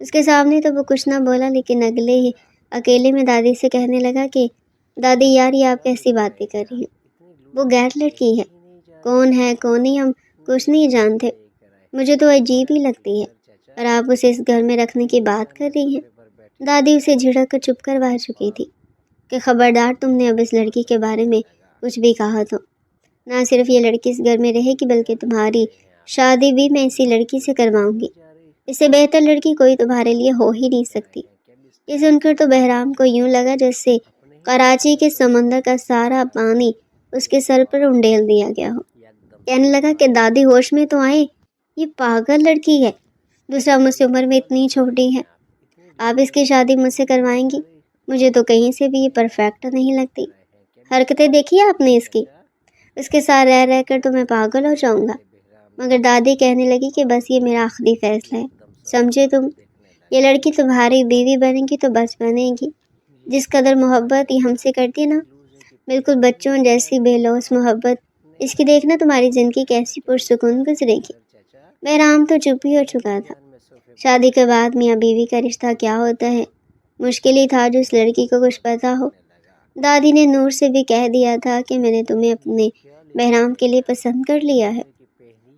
اس کے سامنے تو وہ کچھ نہ بولا، لیکن اگلے ہی اکیلے میں دادی سے کہنے لگا کہ دادی یار، یہ آپ کیسی باتیں کر رہی ہیں؟ وہ غیر لڑکی ہے، کون ہے کون نہیں ہم کچھ نہیں جانتے، مجھے تو عجیب ہی لگتی ہے، اور آپ اسے اس گھر میں رکھنے کی بات کر رہی ہیں۔ دادی اسے جھڑک کر چپ کروا چکی تھی کہ خبردار تم نے اب اس لڑکی کے بارے میں کچھ بھی کہا تو نہ صرف یہ لڑکی اس گھر میں رہے گی بلکہ تمہاری شادی بھی میں اسی لڑکی سے کرواؤں گی، اس سے بہتر لڑکی کوئی تمہارے لیے ہو ہی نہیں سکتی۔ یہ سن کر تو بہرام کو یوں لگا جیسے کراچی کے سمندر کا سارا پانی اس کے سر پر انڈیل دیا گیا ہو۔ کہنے لگا کہ دادی ہوش میں تو آئے، یہ پاگل لڑکی ہے، دوسرا مجھ سے عمر میں اتنی چھوٹی ہے، آپ اس کی شادی مجھ سے کروائیں گی؟ مجھے تو کہیں سے بھی یہ پرفیکٹ نہیں لگتی، حرکتیں دیکھی آپ نے اس کی، اس کے ساتھ رہ رہ کر تو میں پاگل ہو جاؤں گا۔ مگر دادی کہنے لگی کہ بس یہ میرا آخری فیصلہ ہے، سمجھے تم، یہ لڑکی تمہاری بیوی بنے گی تو بس بنے گی، جس قدر محبت یہ ہم سے کرتی ہے نا، بالکل بچوں جیسی بے لوث محبت، اس کی دیکھنا تمہاری زندگی کیسی پرسکون گزرے گی۔ بہرام تو چپ ہی ہو چکا تھا۔ شادی کے بعد میاں بیوی کا رشتہ کیا ہوتا ہے، مشکل ہی تھا جو اس لڑکی کو کچھ پتہ ہو۔ دادی نے نور سے بھی کہہ دیا تھا کہ میں نے تمہیں اپنے بہرام کے لیے پسند کر لیا ہے،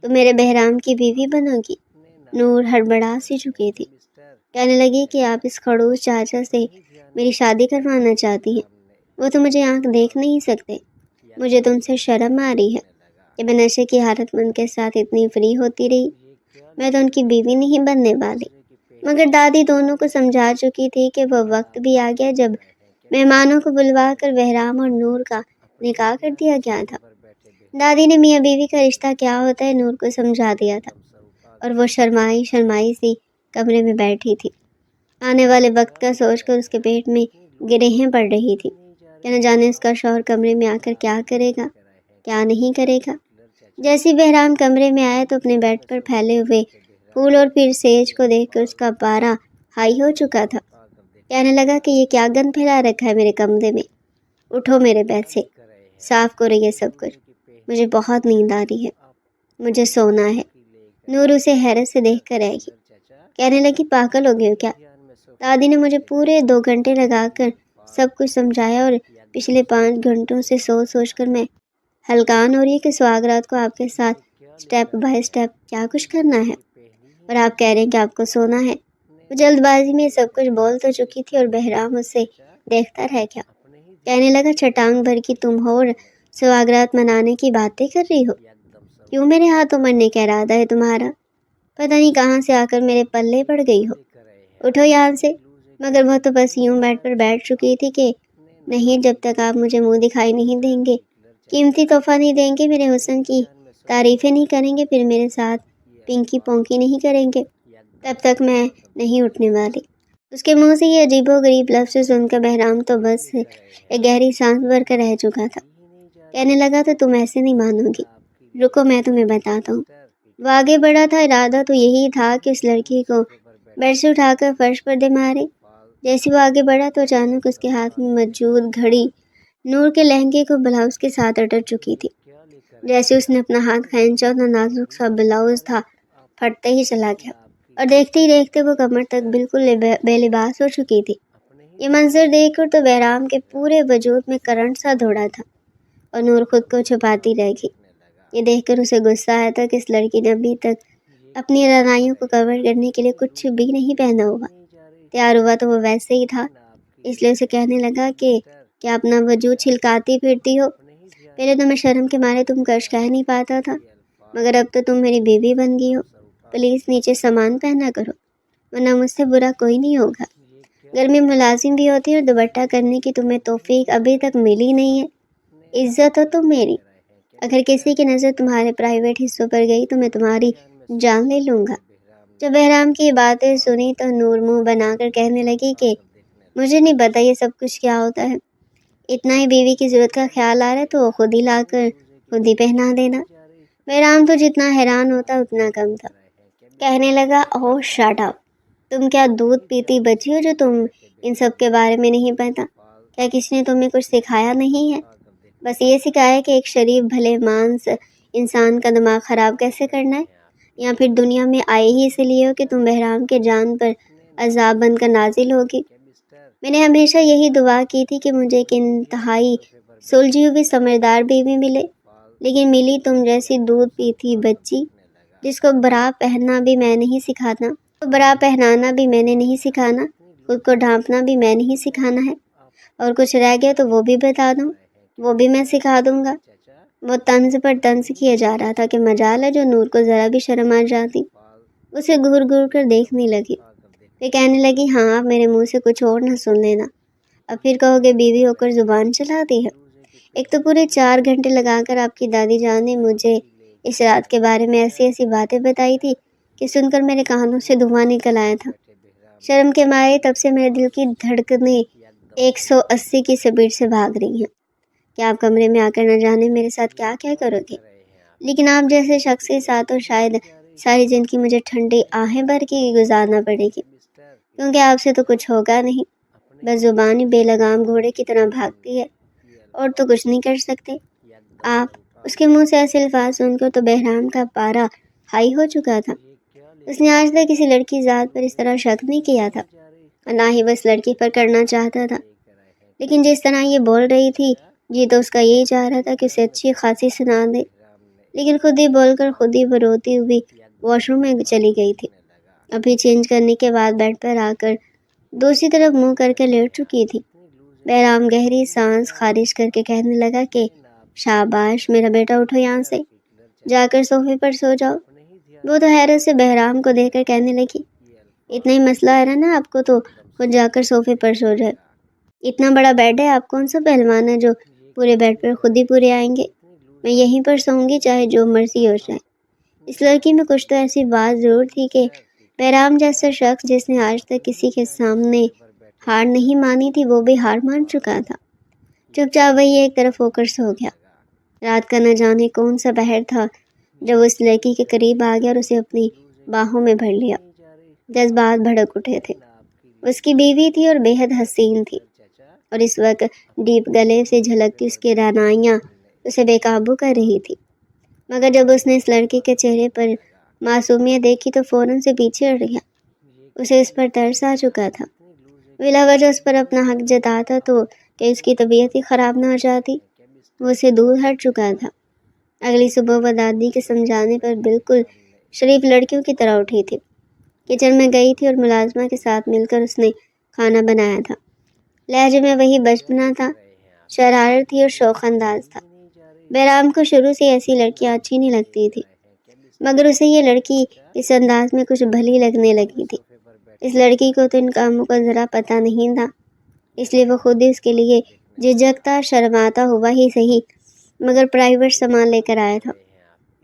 تو میرے بہرام کی بیوی بنو گی۔ نور ہڑبڑا سی چکی تھی، کہنے لگی کہ آپ اس خڑوس چاچا سے میری شادی کروانا چاہتی ہیں، وہ تو مجھے آنکھ دیکھ نہیں سکتے، مجھے تو ان سے شرم آ رہی ہے کہ میں نشے کی حالت میں ان کے ساتھ اتنی فری ہوتی رہی، میں تو ان کی بیوی نہیں بننے والی۔ مگر دادی دونوں کو سمجھا چکی تھی کہ وہ وقت بھی آ گیا جب مہمانوں کو بلوا کر بہرام اور نور کا نکاح کر دیا گیا تھا۔ دادی نے میاں بیوی کا رشتہ کیا ہوتا ہے نور کو سمجھا دیا تھا، اور وہ شرمائی سی کمرے میں بیٹھی تھی۔ آنے والے وقت کا سوچ کر اس کے پیٹ میں گرہیں پڑ رہی تھی کہ نہ جانے اس کا شوہر کمرے میں آ کر کیا کرے گا، کیا نہیں کرے گا۔ جیسے بہرام کمرے میں آیا تو اپنے بیڈ پر پھیلے ہوئے پھول اور پھر سیج کو دیکھ کر اس کا پارا ہائی ہو چکا تھا۔ کہنے لگا کہ یہ کیا گند پھیلا رکھا ہے میرے کمرے میں، اٹھو میرے بیڈ سے، صاف کرو یہ سب کچھ، مجھے بہت نیند آ رہی ہے، مجھے سونا ہے۔ نور اسے حیرت سے دیکھ کر رہ گئی، کہنے لگی پاگل ہو گئے ہو کیا؟ دادی نے مجھے پورے 2 گھنٹے لگا کر سب کچھ سمجھایا، اور پچھلے 5 گھنٹوں سے سوچ کر میں ہلکان ہو رہی ہے کہ سہاگرات کو آپ کے ساتھ سٹیپ بائی سٹیپ کیا کچھ کرنا ہے، اور آپ کہہ رہے ہیں کہ آپ کو سونا ہے۔ وہ جلد بازی میں سب کچھ بول تو چکی تھی اور بہرام اسے دیکھتا رہ گیا۔ کہنے لگا چٹان بھر کی تم ہو اور سہاگرات منانے کی باتیں کر رہی ہو، کیوں میرے ہاتھوں مرنے کا ارادہ ہے تمہارا؟ پتہ نہیں کہاں سے آ کر میرے پلے پڑ گئی ہو، اٹھو یہاں سے۔ مگر وہ تو بس یوں بیڈ پر بیٹھ چکی تھی کہ نہیں، جب تک آپ مجھے منہ دکھائی نہیں دیں گے، قیمتی تحفہ نہیں دیں گے، میرے حسن کی تعریفیں نہیں کریں گے، پھر میرے ساتھ پنکی پونکی نہیں کریں گے، تب تک میں نہیں اٹھنے والی۔ اس کے منہ سے یہ عجیب و غریب لفظ سن کر بہرام تو بس ایک گہری سانس بھر کر رہ چکا تھا۔ کہنے لگا تو تم ایسے نہیں مانو گی، رکو میں تمہیں بتاتا ہوں۔ وہ آگے بڑھا تھا، ارادہ تو یہی تھا کہ اس لڑکی کو بیڈ سے اٹھا کر فرش پر دے مارے۔ جیسے وہ آگے بڑھا تو اچانک اس کے ہاتھ میں موجود گھڑی نور کے لہنگے کو بلاؤز کے ساتھ اٹک چکی تھی۔ جیسے اس نے اپنا ہاتھ کھینچا تو نازک سا بلاؤز تھا پھٹتے ہی چلا گیا، اور دیکھتے ہی دیکھتے وہ کمر تک بالکل بے لباس ہو چکی تھی۔ یہ منظر دیکھ کر تو بہرام کے پورے وجود میں کرنٹ سا دوڑا تھا، اور نور خود کو چھپاتی رہ گئی۔ یہ دیکھ کر اسے غصہ آیا تھا کہ اس لڑکی نے ابھی تک اپنی رعنائیوں کو کور کرنے کے لیے کچھ بھی نہیں پہنا ہوا۔ تیار ہوا تو وہ ویسے ہی تھا، اس لیے اسے کہنے لگا کہ کیا اپنا وجود چھلکاتی پھرتی ہو؟ پہلے تو میں شرم کے مارے تم کچھ کہہ نہیں پاتا تھا، مگر اب تو تم میری بیوی بن گئی ہو۔ پلیز نیچے سامان پہنا کرو، ورنہ مجھ سے برا کوئی نہیں ہوگا۔ گھر میں ملازم بھی ہوتی اور دوپٹہ کرنے کی تمہیں توفیق ابھی تک ملی نہیں ہے۔ عزت ہو تم میری، اگر کسی کی نظر تمہارے پرائیویٹ حصوں پر گئی تو میں تمہاری جان لے لوں گا۔ جب بہرام کی یہ باتیں سنی تو نور منہ بنا کر کہنے لگی کہ مجھے نہیں پتا یہ سب کچھ کیا ہوتا ہے، اتنا ہی بیوی کی ضرورت کا خیال آ رہا ہے تو خود ہی لا کر خود ہی پہنا دینا۔ بہرام تو جتنا حیران ہوتا اتنا کم تھا، کہنے لگا اوہ شٹ اپ، تم کیا دودھ پیتی بچی ہو جو تم ان سب کے بارے میں نہیں پتا؟ کیا کسی نے تمہیں کچھ سکھایا نہیں ہے؟ بس یہ سکھایا کہ ایک شریف بھلے مانس انسان کا دماغ خراب کیسے کرنا ہے، یا پھر دنیا میں آئے ہی اس لیے ہو کہ تم بہرام کے جان پر عذاب بن کر نازل ہوگی۔ میں نے ہمیشہ یہی دعا کی تھی کہ مجھے ایک انتہائی سلجھی ہوئی سمجھدار بیوی ملے، لیکن ملی تم جیسی دودھ پیتی بچی جس کو برا پہننا بھی میں نہیں سکھانا، تو برا پہنانا بھی میں نے نہیں سکھانا، خود کو ڈھانپنا بھی میں نہیں سکھانا ہے، اور کچھ رہ گیا تو وہ بھی بتا دوں، وہ بھی میں سکھا دوں گا۔ وہ طنز پر طنز کیا جا رہا تھا کہ مجال ہے جو نور کو ذرا بھی شرم آ جاتی، اسے گھور گھور کر دیکھنے لگی۔ پھر کہنے لگی ہاں اب میرے منہ سے کچھ اور نہ سن لینا، اب پھر کہو گے بیوی ہو کر زبان چلاتی ہے۔ ایک تو پورے 4 گھنٹے لگا کر آپ کی دادی جان نے مجھے اس رات کے بارے میں ایسی ایسی باتیں بتائی تھی کہ سن کر میرے کانوں سے دھواں نکل آیا تھا۔ شرم کے مارے تب سے میرے دل کی دھڑکنیں 180 کی سپیڈ سے بھاگ رہی ہیں کہ آپ کمرے میں آ کر نہ جانے میرے ساتھ کیا کیا کرو گے، لیکن آپ جیسے شخص کے ساتھ تو شاید ساری زندگی مجھے ٹھنڈی آہیں بھر کے گزارنا پڑے گی، کیونکہ آپ سے تو کچھ ہوگا نہیں، بس زبان ہی بے لگام گھوڑے کی طرح بھاگتی ہے، اور تو کچھ نہیں کر سکتے آپ۔ اس کے منہ سے ایسے الفاظ سن کر تو بہرام کا پارا ہائی ہو چکا تھا۔ اس نے آج تک کسی لڑکی ذات پر اس طرح شک نہیں کیا تھا، اور نہ ہی بس لڑکی پر کرنا چاہتا تھا، لیکن جس طرح یہ بول رہی تھی جی تو اس کا یہی چاہ رہا تھا کہ اسے اچھی خاصی سنا دے، لیکن خود ہی بول کر خود ہی وہ روتی ہوئی واش روم میں چلی گئی تھی۔ ابھی چینج کرنے کے بعد بیڈ پر آ کر دوسری طرف منہ کر کے لیٹ چکی تھی۔ بہرام گہری سانس خارج کر کے کہنے لگا کہ شاباش میرا بیٹا، اٹھو یہاں سے، جا کر صوفے پر سو جاؤ۔ وہ تو حیرت سے بہرام کو دیکھ کر کہنے لگی اتنا ہی مسئلہ ہے نا آپ کو تو خود جا کر صوفے پر سو جائے، اتنا بڑا بیڈ ہے، آپ کون سا پہلوان ہے جو پورے بیڈ پر خود ہی پورے آئیں گے؟ میں یہیں پر سوؤں گی چاہے جو مرضی ہو جائے۔ اس لڑکی میں کچھ تو ایسی بات ضرور تھی کہ بہرام جیسا شخص جس نے آج تک کسی کے سامنے ہار نہیں مانی تھی وہ بھی ہار مان چکا تھا۔ چپ چاپ وہی ایک طرف ہو کر سو گیا۔ رات کا نہ جانے کون سا پہر تھا جب اس لڑکی کے قریب آ گیا اور اسے اپنی باہوں میں بھر لیا۔ جذبات بھڑک اٹھے تھے، اس کی بیوی تھی اور بے حد حسین تھی، اور اس وقت ڈیپ گلے سے جھلکتی اس کی رعنائیاں اسے بے قابو کر رہی تھی، مگر جب اس نے اس لڑکی کے چہرے پر معصومیت دیکھی تو فوراً سے پیچھے ہٹ گیا۔ اسے اس پر ترس آ چکا تھا، بلا وجہ اس پر اپنا حق جتاتا تو کہ اس کی طبیعت ہی خراب نہ ہو جاتی۔ وہ اسے دور ہٹ چکا تھا۔ اگلی صبح وہ دادی کے سمجھانے پر بالکل شریف لڑکیوں کی طرح اٹھی تھی، کچن میں گئی تھی اور ملازمہ کے ساتھ مل کر اس نے کھانا بنایا تھا۔ لہجے میں وہی بچپنا تھا، شرارتی اور شوخ انداز تھا۔ بہرام کو شروع سے ایسی لڑکیاں اچھی نہیں لگتی تھی، مگر اسے یہ لڑکی اس انداز میں کچھ بھلی لگنے لگی تھی۔ اس لڑکی کو تو ان کاموں کا ذرا پتہ نہیں تھا، اس لیے وہ خود ہی اس کے لیے جھجکتا شرماتا ہوا ہی صحیح مگر پرائیویٹ سامان لے کر آیا تھا۔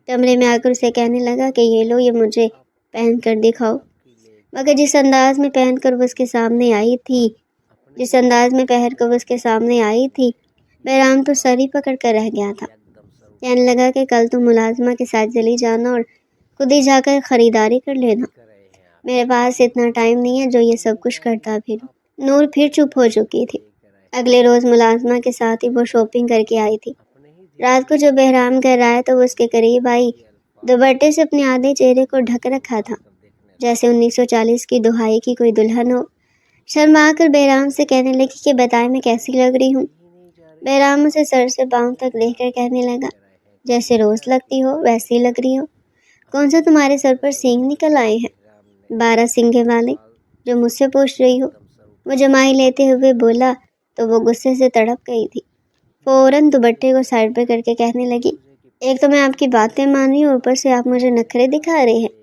کمرے میں آ کر اسے کہنے لگا کہ یہ لو، یہ مجھے پہن کر دکھاؤ، مگر جس انداز میں پہن کر وہ اس کے سامنے آئی تھی بہرام تو سر ہی پکڑ کر رہ گیا تھا۔ کہنے لگا کہ کل تو ملازمہ کے ساتھ چلی جانا اور خود ہی جا کر خریداری کر لینا، میرے پاس اتنا ٹائم نہیں ہے جو یہ سب کچھ کرتا پھروں۔ نور پھر چپ ہو چکی تھی۔ اگلے روز ملازمہ کے ساتھ ہی وہ شاپنگ کر کے آئی تھی۔ رات کو جب بہرام گھر آیا تو وہ اس کے قریب آئی، دوپٹے سے اپنے آدھے چہرے کو ڈھک رکھا تھا، جیسے 1940 کی دہائی کی کوئی دلہن ہو۔ شرما کر بہرام سے کہنے لگی کہ بتائیں میں کیسی لگ رہی ہوں۔ بہرام اسے سر سے پاؤں تک دیکھ کر کہنے لگا، جیسے روز لگتی ہو ویسی لگ رہی ہو۔ کون سا تمہارے سر پر سینگ نکل آئے ہیں؟ 12 سینگے والے جو مجھ سے پوچھ رہی ہو؟ وہ جمائی لیتے ہوئے بولا تو وہ غصے سے تڑپ گئی تھی۔ فوراً دوپٹے کو سائڈ پہ کر کے کہنے لگی، ایک تو میں آپ کی باتیں مان رہی ہوں، اوپر سے آپ مجھے نخرے دکھا رہے ہیں۔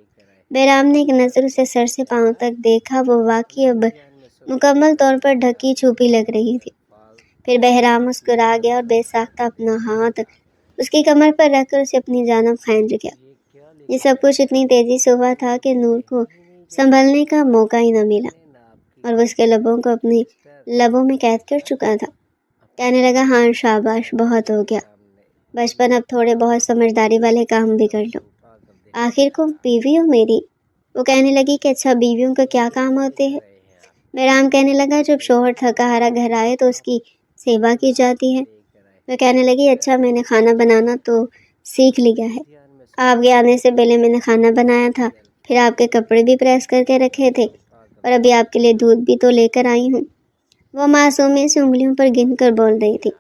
بہرام نے ایک نظر اسے سر سے پاؤں تک دیکھا، وہ واقعی اب مکمل طور پر ڈھکی چھپی لگ رہی تھی۔ پھر بہرام مسکرا گیا اور بے ساختہ اپنا ہاتھ اس کی کمر پر رکھ کر اسے اپنی جانب کھینچ گیا۔ یہ سب کچھ اتنی تیزی سے ہوا تھا کہ نور کو سنبھلنے کا موقع ہی نہ ملا، اور وہ اس کے لبوں کو اپنی لبوں میں قید کر چکا تھا۔ کہنے لگا، ہاں شاباش، بہت ہو گیا بچپن، اب تھوڑے بہت سمجھداری والے کام بھی کر لو، آخر کو بیوی ہو میری۔ وہ کہنے لگی کہ اچھا بیویوں کا کیا کام ہوتے ہیں؟ بہرام کہنے لگا، جب شوہر تھکا ہارا گھر آئے تو اس کی سیوا کی جاتی ہے۔ وہ کہنے لگی، اچھا میں نے کھانا بنانا تو سیکھ لیا ہے، آپ کے آنے سے پہلے میں نے کھانا بنایا تھا، پھر آپ کے کپڑے بھی پریس کر کے رکھے تھے، اور ابھی آپ کے لیے دودھ بھی تو لے کر آئی ہوں۔ وہ معصومی سے انگلیوں پر گن کر بول رہی تھی،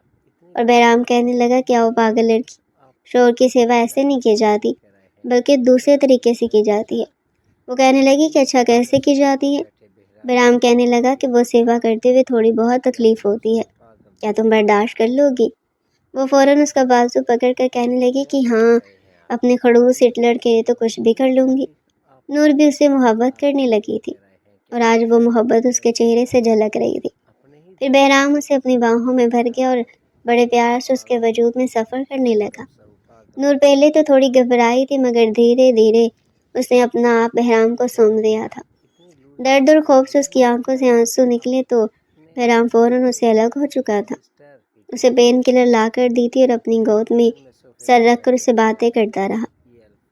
اور بہرام کہنے لگا، کیا وہ پاگل لڑکی، شوہر کی سیوا ایسے نہیں کی جاتی بلکہ دوسرے طریقے سے کی جاتی ہے۔ وہ کہنے لگی کہ اچھا کیسے کی جاتی ہے؟ بہرام کہنے لگا کہ وہ سیوا کرتے ہوئے تھوڑی بہت تکلیف ہوتی ہے، کیا تم برداشت کر لو گی؟ وہ فوراً اس کا بازو پکڑ کر کہنے لگی کہ ہاں، اپنے خڑوس ہٹلر کے لیے تو کچھ بھی کر لوں گی۔ نور بھی اسے محبت کرنے لگی تھی، اور آج وہ محبت اس کے چہرے سے جھلک رہی تھی۔ پھر بہرام اسے اپنی باہوں میں بھر گیا اور بڑے پیار سے اس کے وجود میں سفر کرنے لگا۔ نور پہلے تو تھوڑی گھبرائی تھی، مگر دھیرے دھیرے اس نے اپنا آپ بہرام کو سونپ دیا تھا۔ درد اور خوف سے اس کی آنکھوں سے آنسو نکلے تو بہرام فوراً اسے الگ ہو چکا تھا۔ اسے پین کلر لا کر دی تھی اور اپنی گود میں سر رکھ کر اسے باتیں کرتا رہا۔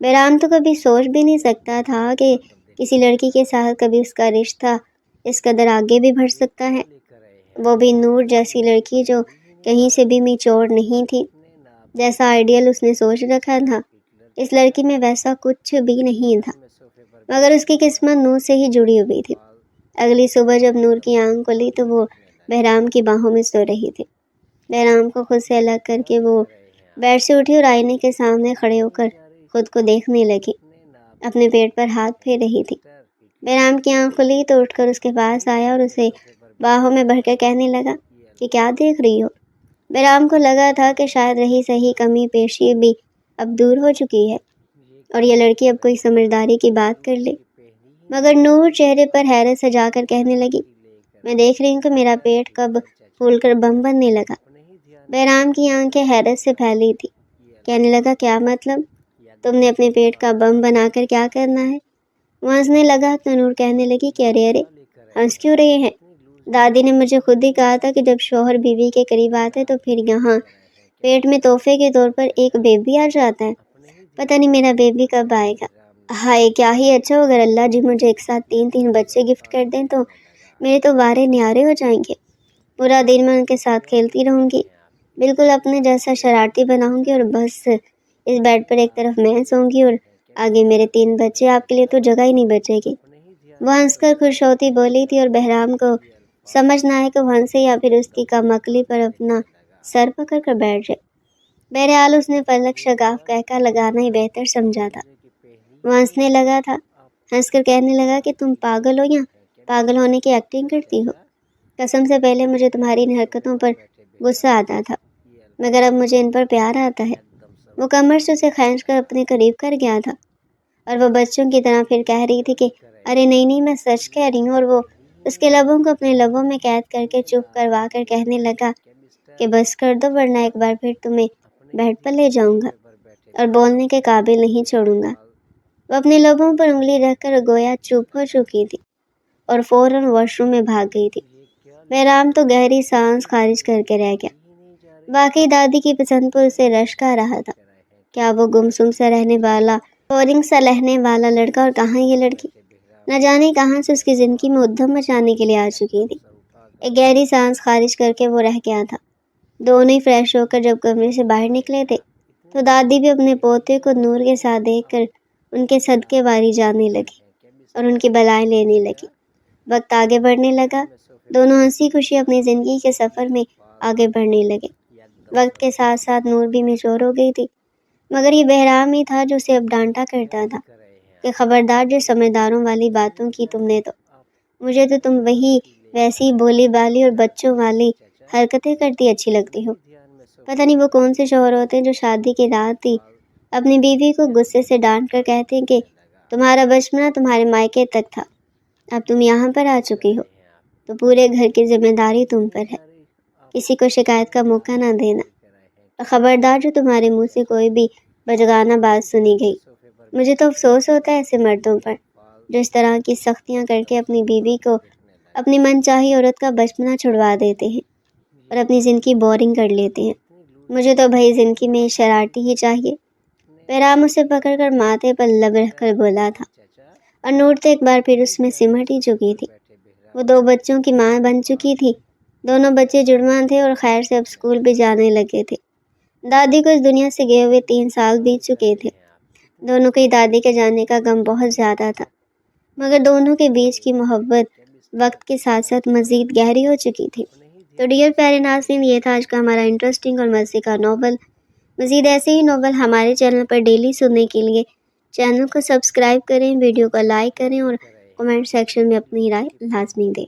بہرام تو کبھی سوچ بھی نہیں سکتا تھا کہ کسی لڑکی کے ساتھ کبھی اس کا رشتہ اس قدر آگے بھی بڑھ سکتا ہے، وہ بھی نور جیسی لڑکی جو کہیں سے بھی میچور نہیں تھی۔ جیسا آئیڈیل اس نے سوچ رکھا تھا اس لڑکی میں ویسا کچھ بھی نہیں تھا، مگر اس کی قسمت نور سے ہی جڑی ہوئی تھی۔ اگلی صبح جب نور کی آنکھ کھلی تو وہ بہرام کی باہوں میں سو رہی تھی۔ بہرام کو خود سے الگ کر کے وہ بیڈ سے اٹھی اور آئینے کے سامنے کھڑے ہو کر خود کو دیکھنے لگی، اپنے پیٹ پر ہاتھ پھیر رہی تھی۔ بہرام کی آنکھ کھلی تو اٹھ کر اس کے پاس آیا اور اسے باہوں میں بھر کر کہنے لگا کہ کیا دیکھ رہی ہو؟ بہرام کو لگا تھا کہ شاید رہی صحیح کمی پیشی بھی اب دور ہو چکی ہے اور یہ لڑکی اب کوئی سمجھداری کی بات کر لے، مگر نور چہرے پر حیرت سجا کر کہنے لگی، میں دیکھ رہی ہوں کہ میرا پیٹ کب پھول کر بم بننے لگا۔ بہرام کی آنکھیں حیرت سے پھیلی تھی، کہنے لگا، کیا مطلب؟ تم نے اپنے پیٹ کا بم بنا کر کیا کرنا ہے؟ وہ ہنسنے لگا تو نور کہنے لگی کہ ارے ارے، ہنس کیوں رہے ہیں؟ دادی نے مجھے خود ہی کہا تھا کہ جب شوہر بیوی کے قریب آتے تو پھر یہاں پیٹ میں تحفے کے طور پر ایک بیبی آ جاتا ہے۔ پتہ نہیں میرا بیبی کب آئے گا۔ ہائے، کیا ہی اچھا ہو اگر اللہ جی مجھے ایک ساتھ 3 بچے گفٹ کر دیں تو میرے تو وارے نیارے ہو جائیں گے۔ پورا دن میں ان کے ساتھ کھیلتی رہوں گی، بالکل اپنے جیسا شرارتی بناؤں گی، اور بس اس بیڈ پر ایک طرف میں سوں گی اور آگے میرے 3 بچے، آپ کے لیے تو جگہ ہی نہیں بچے گی۔ وہ ہنس کر خوش ہوتی بولی تھی اور بہرام کو سمجھ نہ آئے کہ وہ ہنسے یا پھر اس کی کم عقلی پر اپنا سر پکڑ کر بیٹھ جائے۔ بہرحال اس نے پلک شگاف کہہ لگانا ہی بہتر سمجھا تھا۔ وہ ہنسنے لگا تھا، ہنس کر کہنے لگا کہ تم پاگل ہو یا پاگل ہونے کی ایکٹنگ کرتی ہو؟ قسم سے پہلے مجھے تمہاری ان حرکتوں پر غصہ آتا تھا، مگر اب مجھے ان پر پیار آتا ہے۔ وہ کمر سے اسے کھینچ کر اپنے قریب کر گیا تھا، اور وہ بچوں کی طرح پھر کہہ رہی تھی کہ ارے نہیں نہیں، میں سچ کہہ رہی ہوں، اور وہ اس کے لبوں کو اپنے لبوں میں قید کر کے چپ کروا کر کہنے لگا کہ بس کر دو ورنہ ایک بار پھر تمہیں بیڈ پر لے جاؤں گا اور بولنے کے قابل نہیں چھوڑوں گا۔ وہ اپنے لبوں پر انگلی رکھ کر گویا چپ ہو چکی تھی اور فوراً واش روم میں بھاگ گئی تھی۔ بہرام تو گہری سانس خارج کر کے رہ گیا، واقعی دادی کی پسند پر اسے رشک آ رہا تھا۔ کیا وہ گمسم سا رہنے والا بورنگ سا لہنے والا لڑکا اور کہاں یہ لڑکی، نہ جانے کہاں سے اس کی زندگی میں ادھم مچانے کے لیے آ چکی تھی۔ ایک گہری سانس خارج کر کے وہ رہ گیا تھا۔ دونوں ہی فریش ہو کر جب کمرے سے باہر نکلے تھے تو دادی بھی اپنے پوتے کو نور کے ساتھ دیکھ کر ان کے صدقے واری جانے لگی اور ان کی بلائیں لینے لگی۔ وقت آگے بڑھنے لگا، دونوں ہنسی خوشی اپنی زندگی کے سفر میں آگے بڑھنے لگے۔ وقت کے ساتھ ساتھ نور بھی میچور ہو گئی تھی، مگر یہ بہرام ہی تھا جو اسے اب ڈانٹا کرتا تھا کہ خبردار جو سمجھداروں والی باتوں کی تم نے تو مجھے تو تم ویسی بولی بالی اور بچوں والی حرکتیں کرتی اچھی لگتی ہو۔ پتہ نہیں وہ کون سے شوہر ہوتے ہیں جو شادی کی رات ہی اپنی بیوی کو غصے سے ڈانٹ کر کہتے ہیں کہ تمہارا بچپنا تمہارے مائکے تک تھا، اب تم یہاں پر آ چکی ہو تو پورے گھر کی ذمہ داری تم پر ہے، کسی کو شکایت کا موقع نہ دینا، اور خبردار جو تمہارے منہ سے کوئی بھی بچگانہ بات سنی گئی۔ مجھے تو افسوس ہوتا ہے ایسے مردوں پر جو اس طرح کی سختیاں کر کے اپنی بیوی کو اپنی من چاہی عورت کا بچپنا چھڑوا دیتے ہیں اور اپنی زندگی بورنگ کر لیتے ہیں۔ مجھے تو بھائی زندگی میں شرارتی ہی چاہیے۔ بہرام اسے پکڑ کر ماتھے پر لب رکھ کر بولا تھا، اور نور تو ایک بار پھر اس میں سمٹ ہی چکی تھی۔ وہ 2 بچوں کی ماں بن چکی تھی، دونوں بچے جڑواں تھے اور خیر سے اب اسکول بھی جانے لگے تھے۔ دادی کو اس دنیا سے گئے ہوئے 3 سال بیت چکے تھے۔ دونوں کو ہی دادی کے جانے کا غم بہت زیادہ تھا، مگر دونوں کے بیچ کی محبت وقت کے ساتھ ساتھ مزید گہری ہو چکی تھی۔ تو ڈیئر پیارے ناظرین، یہ تھا آج کا ہمارا انٹرسٹنگ اور مزے کا ناول۔ مزید ایسے ہی ناول ہمارے چینل پر ڈیلی سننے کے لیے چینل کو سبسکرائب کریں، ویڈیو کو لائک کریں اور کمنٹ سیکشن میں اپنی رائے لازمی دیں۔